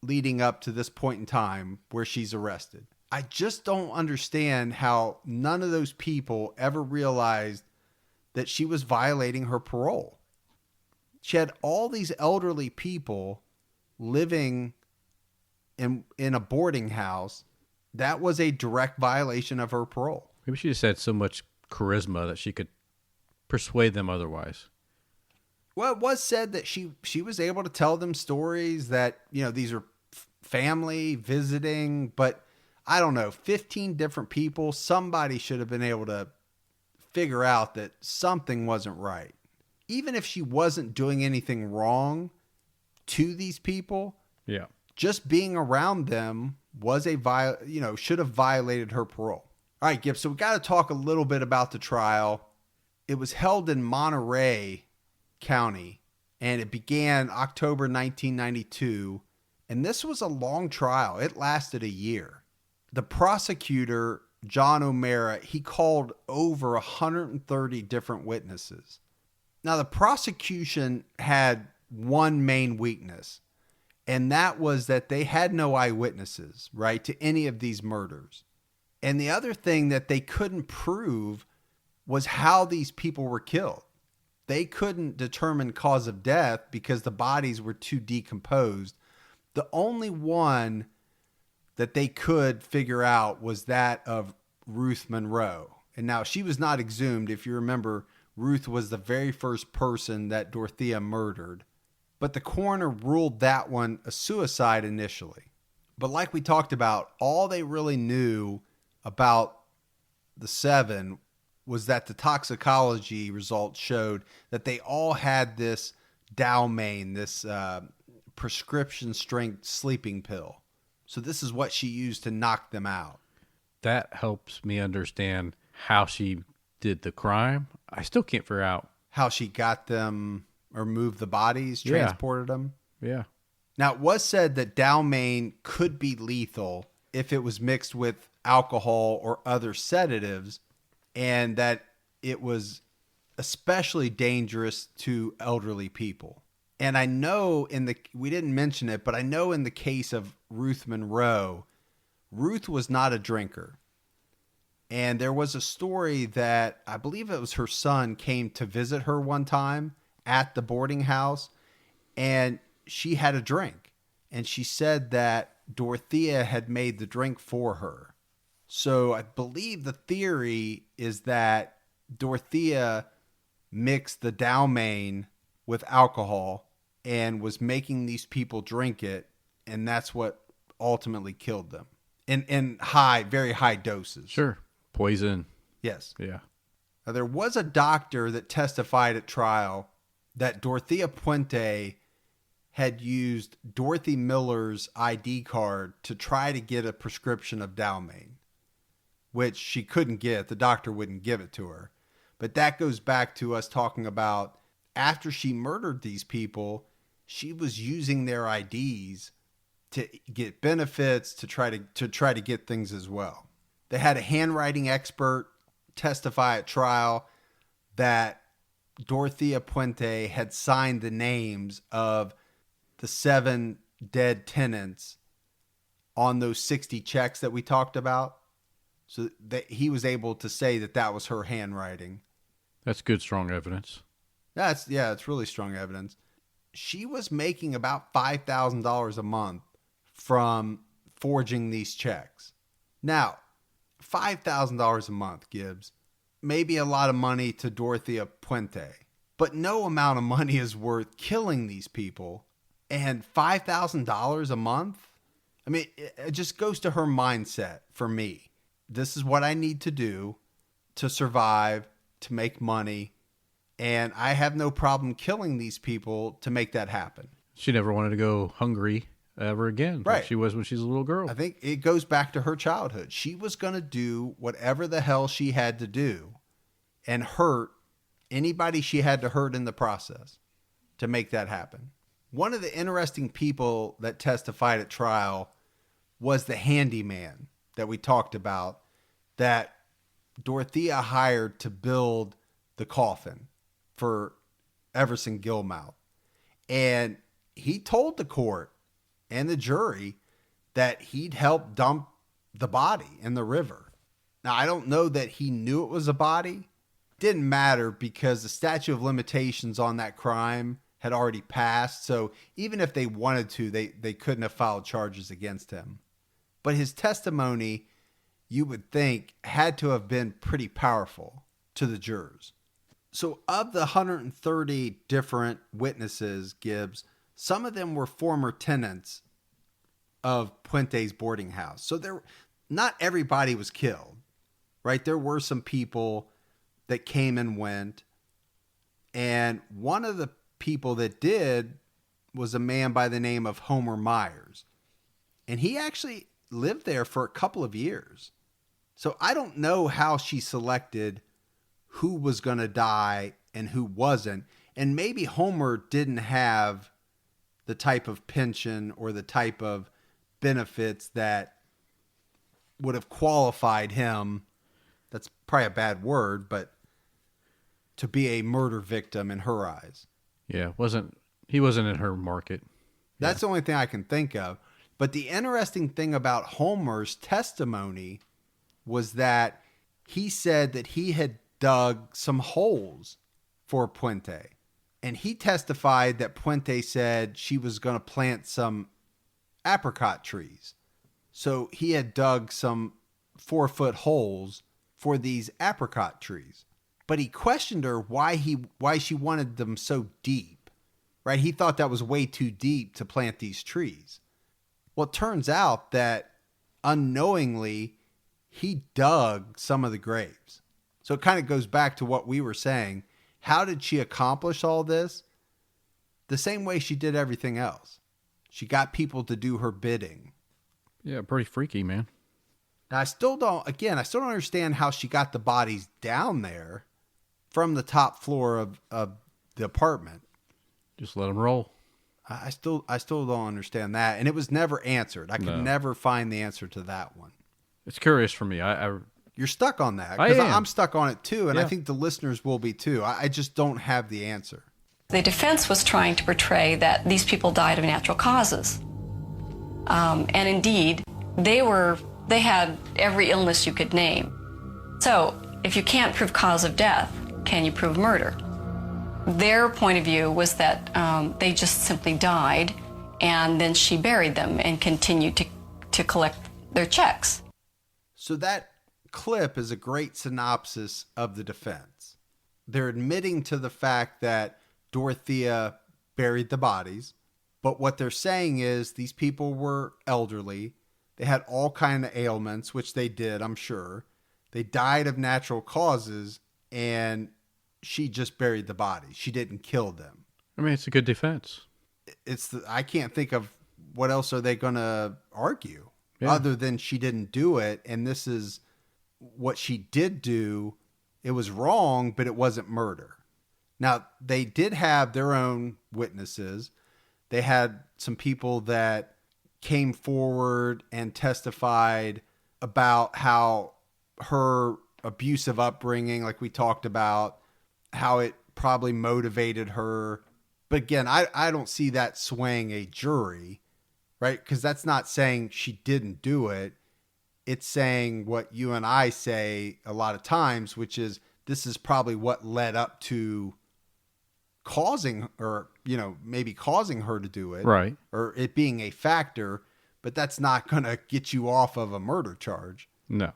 A: leading up to this point in time where she's arrested. I just don't understand how none of those people ever realized that she was violating her parole. She had all these elderly people living in a boarding house, that was a direct violation of her parole.
B: Maybe she just had so much charisma that she could persuade them otherwise.
A: Well, it was said that she was able to tell them stories that, these are family visiting, but I don't know, 15 different people, somebody should have been able to figure out that something wasn't right. Even if she wasn't doing anything wrong to these people,
B: Yeah.
A: just being around them was should have violated her parole. All right, Gibbs, so we got to talk a little bit about the trial. It was held in Monterey County, and it began October 1992, and this was a long trial. It lasted a year. The prosecutor, John O'Mara, he called over 130 different witnesses. Now, the prosecution had one main weakness, and that was that they had no eyewitnesses, right, to any of these murders. And the other thing that they couldn't prove was how these people were killed. They couldn't determine cause of death because the bodies were too decomposed. The only one that they could figure out was that of Ruth Monroe. And now she was not exhumed. If you remember, Ruth was the very first person that Dorothea murdered. But the coroner ruled that one a suicide initially. But like we talked about, all they really knew about the seven was that the toxicology results showed that they all had this Dalmane, this prescription strength sleeping pill. So this is what she used to knock them out.
B: That helps me understand how she did the crime. I still can't figure out
A: How she got them or moved the bodies,
B: Yeah.
A: transported them.
B: Yeah.
A: Now, it was said that Dalmane could be lethal if it was mixed with alcohol or other sedatives, and that it was especially dangerous to elderly people. And I know we didn't mention it, but I know in the case of Ruth Monroe, Ruth was not a drinker. And there was a story that I believe it was her son came to visit her one time at the boarding house, and she had a drink. And she said that Dorothea had made the drink for her. So I believe the theory is that Dorothea mixed the Dalmane with alcohol and was making these people drink it, and that's what ultimately killed them in very high doses.
B: Sure. Poison.
A: Yes.
B: Yeah.
A: Now, there was a doctor that testified at trial that Dorothea Puente had used Dorothy Miller's ID card to try to get a prescription of Dalmane, which she couldn't get. The doctor wouldn't give it to her. But that goes back to us talking about after she murdered these people, she was using their IDs to get benefits, to try to get things as well. They had a handwriting expert testify at trial that Dorothea Puente had signed the names of the 7 dead tenants on those 60 checks that we talked about. So that he was able to say that that was her handwriting.
B: That's good, strong evidence.
A: It's really strong evidence. She was making about $5,000 a month from forging these checks. Now, $5,000 a month, Gibbs, maybe a lot of money to Dorothea Puente, but no amount of money is worth killing these people. And $5,000 a month? I mean, it just goes to her mindset for me. This is what I need to do to survive, to make money, and I have no problem killing these people to make that happen.
B: She never wanted to go hungry ever again.
A: Right.
B: Like she was when she was a little girl.
A: I think it goes back to her childhood. She was going to do whatever the hell she had to do and hurt anybody she had to hurt in the process to make that happen. One of the interesting people that testified at trial was the handyman that we talked about that Dorothea hired to build the coffin for Everson Gilmouth. And he told the court and the jury that he'd help dump the body in the river. Now, I don't know that he knew it was a body. Didn't matter because the statute of limitations on that crime had already passed. So even if they wanted to, they couldn't have filed charges against him. But his testimony, you would think, had to have been pretty powerful to the jurors. So of the 130 different witnesses, Gibbs, some of them were former tenants of Puente's boarding house. So not everybody was killed, right? There were some people that came and went. And one of the people that did was a man by the name of Homer Myers. And he actually lived there for a couple of years. So I don't know how she selected who was going to die and who wasn't. And maybe Homer didn't have the type of pension or the type of benefits that would have qualified him. That's probably a bad word, but to be a murder victim in her eyes.
B: Yeah, he wasn't in her market.
A: That's the only thing I can think of. But the interesting thing about Homer's testimony was that he said that he had dug some holes for Puente. And he testified that Puente said she was going to plant some apricot trees. So he had dug some 4-foot holes for these apricot trees. But he questioned her why she wanted them so deep, right? He thought that was way too deep to plant these trees. Well, it turns out that unknowingly he dug some of the graves. So it kind of goes back to what we were saying. How did she accomplish all this? The same way she did everything else. She got people to do her bidding.
B: Yeah, pretty freaky, man.
A: Now, I still don't understand how she got the bodies down there from the top floor of the apartment.
B: Just let them roll.
A: I still don't understand that. And it was never answered. I could never find the answer to that one.
B: It's curious for me.
A: You're stuck on that.
B: I
A: Because
B: am.
A: I'm stuck on it too. And I
B: Yeah.
A: think the listeners will be too. I just don't have the answer.
G: The defense was trying to portray that these people died of natural causes. And indeed, they had every illness you could name. So if you can't prove cause of death, can you prove murder? Their point of view was that they just simply died, and then she buried them and continued to collect their checks.
A: So that clip is a great synopsis of the defense. They're admitting to the fact that Dorothea buried the bodies, but what they're saying is these people were elderly. They had all kind of ailments, which they did, I'm sure. They died of natural causes, and she just buried the bodies. She didn't kill them.
B: I mean, it's a good defense.
A: I can't think of what else are they going to argue
B: Yeah.
A: other than she didn't do it. And this is what she did do. It was wrong, but it wasn't murder. Now, they did have their own witnesses. They had some people that came forward and testified about how her abusive upbringing, like we talked about, how it probably motivated her. But again, I don't see that swaying a jury, right? Because that's not saying she didn't do it. It's saying what you and I say a lot of times, which is this is probably what led up to causing, or, maybe causing her to do it.
B: Right.
A: Or it being a factor, but that's not going to get you off of a murder charge.
B: No.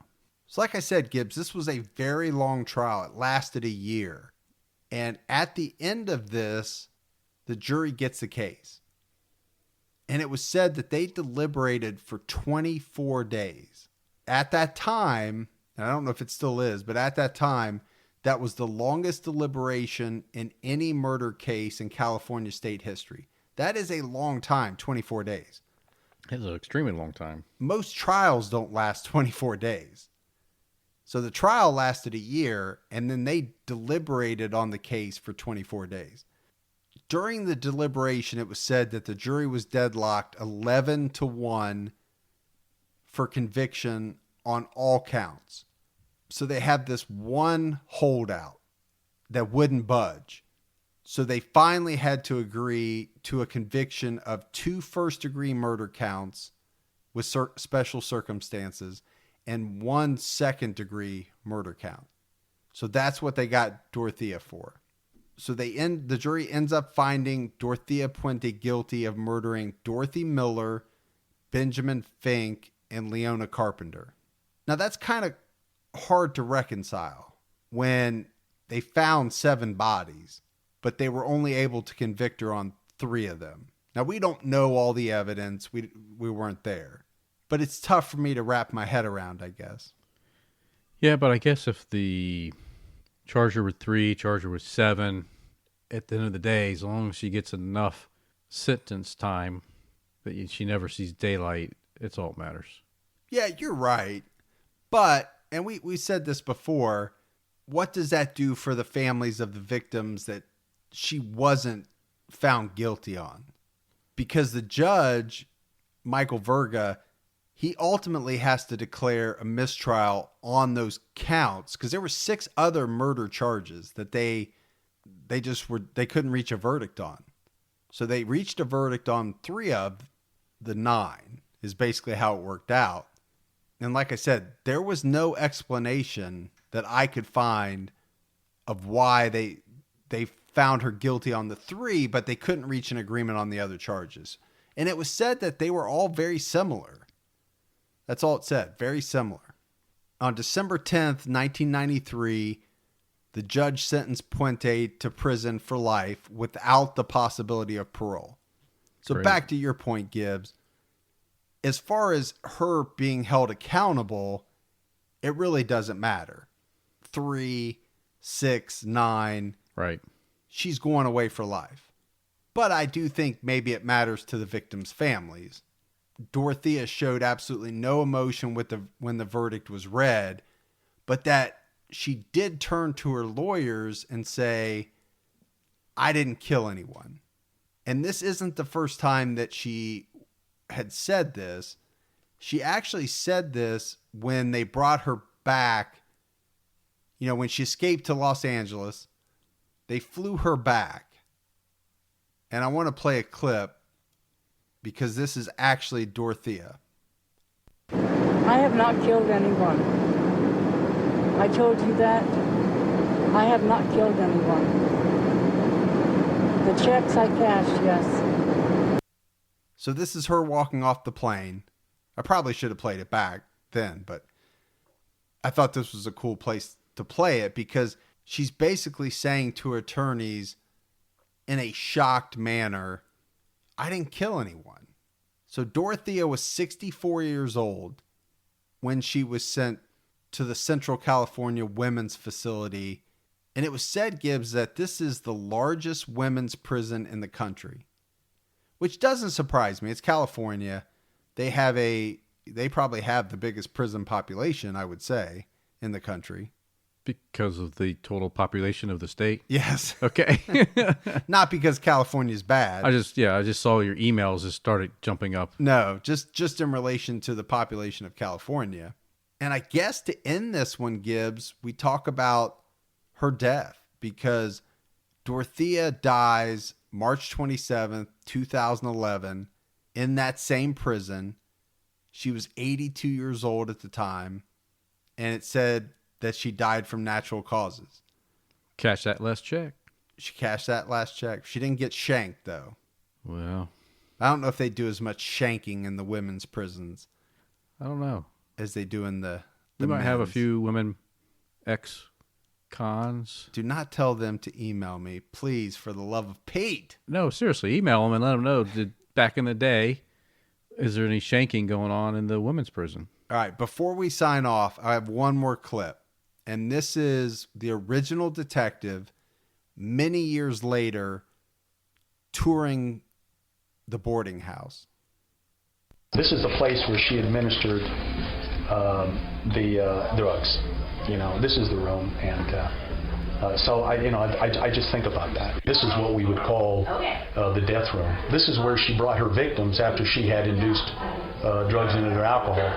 A: So like I said, Gibbs, this was a very long trial. It lasted a year. And at the end of this, the jury gets the case. And it was said that they deliberated for 24 days. At that time, and I don't know if it still is, but at that time, that was the longest deliberation in any murder case in California state history. That is a long time, 24 days.
B: It's an extremely long time.
A: Most trials don't last 24 days. So the trial lasted a year, and then they deliberated on the case for 24 days. During the deliberation, it was said that the jury was deadlocked 11-1 for conviction on all counts. So they had this one holdout that wouldn't budge. So they finally had to agree to a conviction of 2 first-degree murder counts with special circumstances and 1 second-degree murder count. So that's what they got Dorothea for. So the jury ends up finding Dorothea Puente guilty of murdering Dorothy Miller, Benjamin Fink, and Leona Carpenter. Now that's kind of hard to reconcile when they found 7 bodies, but they were only able to convict her on 3 of them. Now we don't know all the evidence. We weren't there, but it's tough for me to wrap my head around, I guess.
B: Yeah, but I guess if the charge her with 3, charge her with 7, at the end of the day, as long as she gets enough sentence time that she never sees daylight, it's all that matters.
A: Yeah, you're right. But, and we said this before, what does that do for the families of the victims that she wasn't found guilty on? Because the judge, Michael Verga, he ultimately has to declare a mistrial on those counts because there were 6 other murder charges that they couldn't reach a verdict on. So they reached a verdict on 3 of the 9 is basically how it worked out. And like I said, there was no explanation that I could find of why they found her guilty on the 3, but they couldn't reach an agreement on the other charges. And it was said that they were all very similar. That's all it said, very similar. On December 10th, 1993, the judge sentenced Puente to prison for life without the possibility of parole. So
B: Great.
A: Back to your point, Gibbs. As far as her being held accountable, it really doesn't matter. 3, 6, 9.
B: Right.
A: She's going away for life. But I do think maybe it matters to the victims' families. Dorothea showed absolutely no emotion when the verdict was read, but that she did turn to her lawyers and say, I didn't kill anyone. And this isn't the first time that she had said this. She actually said this when they brought her back. You know, when she escaped to Los Angeles, they flew her back. And I want to play a clip because this is actually Dorothea.
H: I have not killed anyone. I told you that. I have not killed anyone. The checks I cashed, yes.
A: So this is her walking off the plane. I probably should have played it back then, but I thought this was a cool place to play it because she's basically saying to her attorneys in a shocked manner, I didn't kill anyone. So Dorothea was 64 years old when she was sent to the Central California Women's Facility. And it was said, Gibbs, that this is the largest women's prison in the country, which doesn't surprise me. It's California. They probably have the biggest prison population, I would say, in the country.
B: Because of the total population of the state?
A: Yes.
B: Okay.
A: Not because California's bad.
B: I just saw your emails just started jumping up.
A: No, just in relation to the population of California. And I guess to end this one, Gibbs, we talk about her death because Dorothea dies March 27th, 2011 in that same prison. She was 82 years old at the time, and it said that she died from natural causes.
B: Cash that last check.
A: She cashed that last check. She didn't get shanked, though.
B: Well,
A: I don't know if they do as much shanking in the women's prisons
B: I don't know.
A: as they do in the
B: We might have a
A: men's.
B: few women ex-cons.
A: Do not tell them to email me, please, for the love of Pete.
B: No, seriously, email them and let them know. Back in the day, is there any shanking going on in the women's prison?
A: All right, before we sign off, I have one more clip. And this is the original detective many years later touring the boarding house.
I: This is the place where she administered the drugs. You know, this is the room, and so I just think about that. This is what we would call the death room. This is where she brought her victims after she had induced drugs into their alcohol,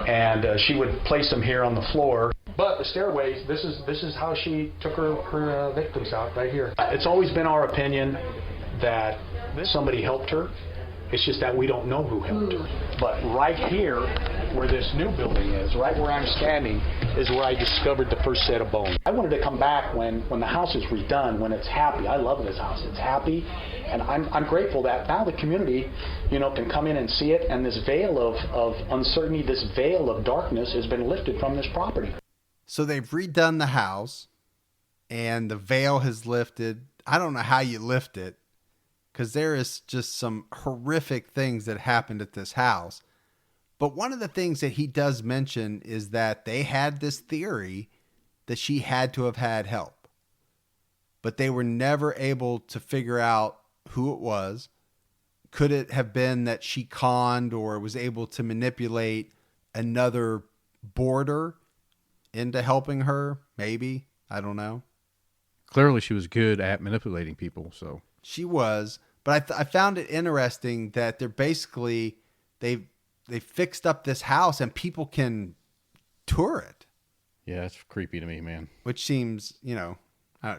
I: and she would place them here on the floor. But the stairways, this is how she took her victims out, right here. It's always been our opinion that somebody helped her. It's just that we don't know who helped her. But right here, where this new building is, right where I'm standing, is where I discovered the first set of bones. I wanted to come back when the house is redone, when it's happy. I love this house. It's happy, and I'm grateful that now the community, can come in and see it, and this veil of uncertainty, this veil of darkness has been lifted from this property.
A: So they've redone the house, and the veil has lifted. I don't know how you lift it, because there is just some horrific things that happened at this house. But one of the things that he does mention is that they had this theory that she had to have had help, but they were never able to figure out who it was. Could it have been that she conned or was able to manipulate another boarder into helping her? Maybe. I don't know.
B: Clearly she was good at manipulating people, so.
A: She was, but I found it interesting that they're basically, they fixed up this house and people can tour it.
B: Yeah, it's creepy to me, man.
A: Which seems, do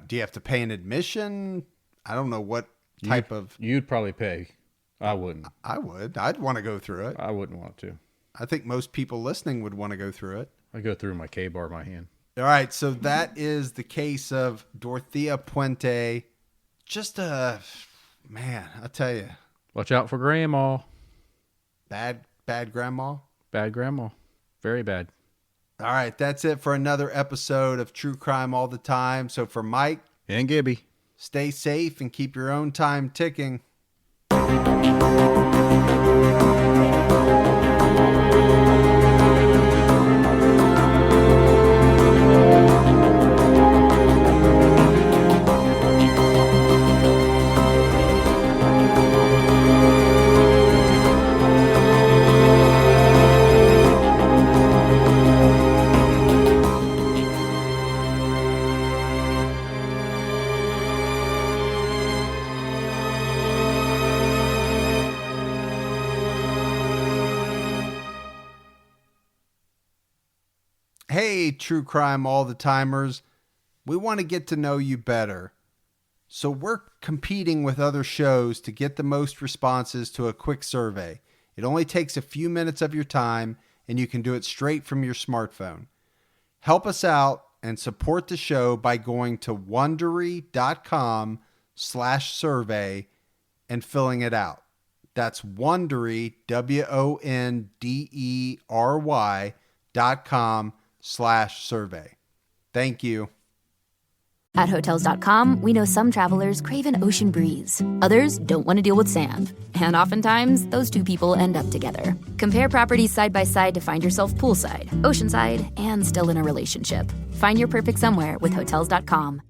A: you have to pay an admission? I don't know what type of...
B: You'd probably pay. I wouldn't.
A: I would. I'd want to go through it.
B: I wouldn't want to.
A: I think most people listening would want to go through it.
B: I go through my K-bar in my hand.
A: All right, so that is the case of Dorothea Puente. Just man, I tell you.
B: Watch out for grandma.
A: Bad grandma?
B: Bad grandma. Very bad.
A: All right, that's it for another episode of True Crime All the Time. So for Mike
B: and Gibby,
A: stay safe and keep your own time ticking. Hey, True Crime All the Timers. We want to get to know you better. So we're competing with other shows to get the most responses to a quick survey. It only takes a few minutes of your time, and you can do it straight from your smartphone. Help us out and support the show by going to Wondery.com/survey and filling it out. That's Wondery, WONDERY.com/survey. Thank you.
J: At Hotels.com, we know some travelers crave an ocean breeze. Others don't want to deal with sand. And oftentimes, those two people end up together. Compare properties side by side to find yourself poolside, oceanside, and still in a relationship. Find your perfect somewhere with Hotels.com.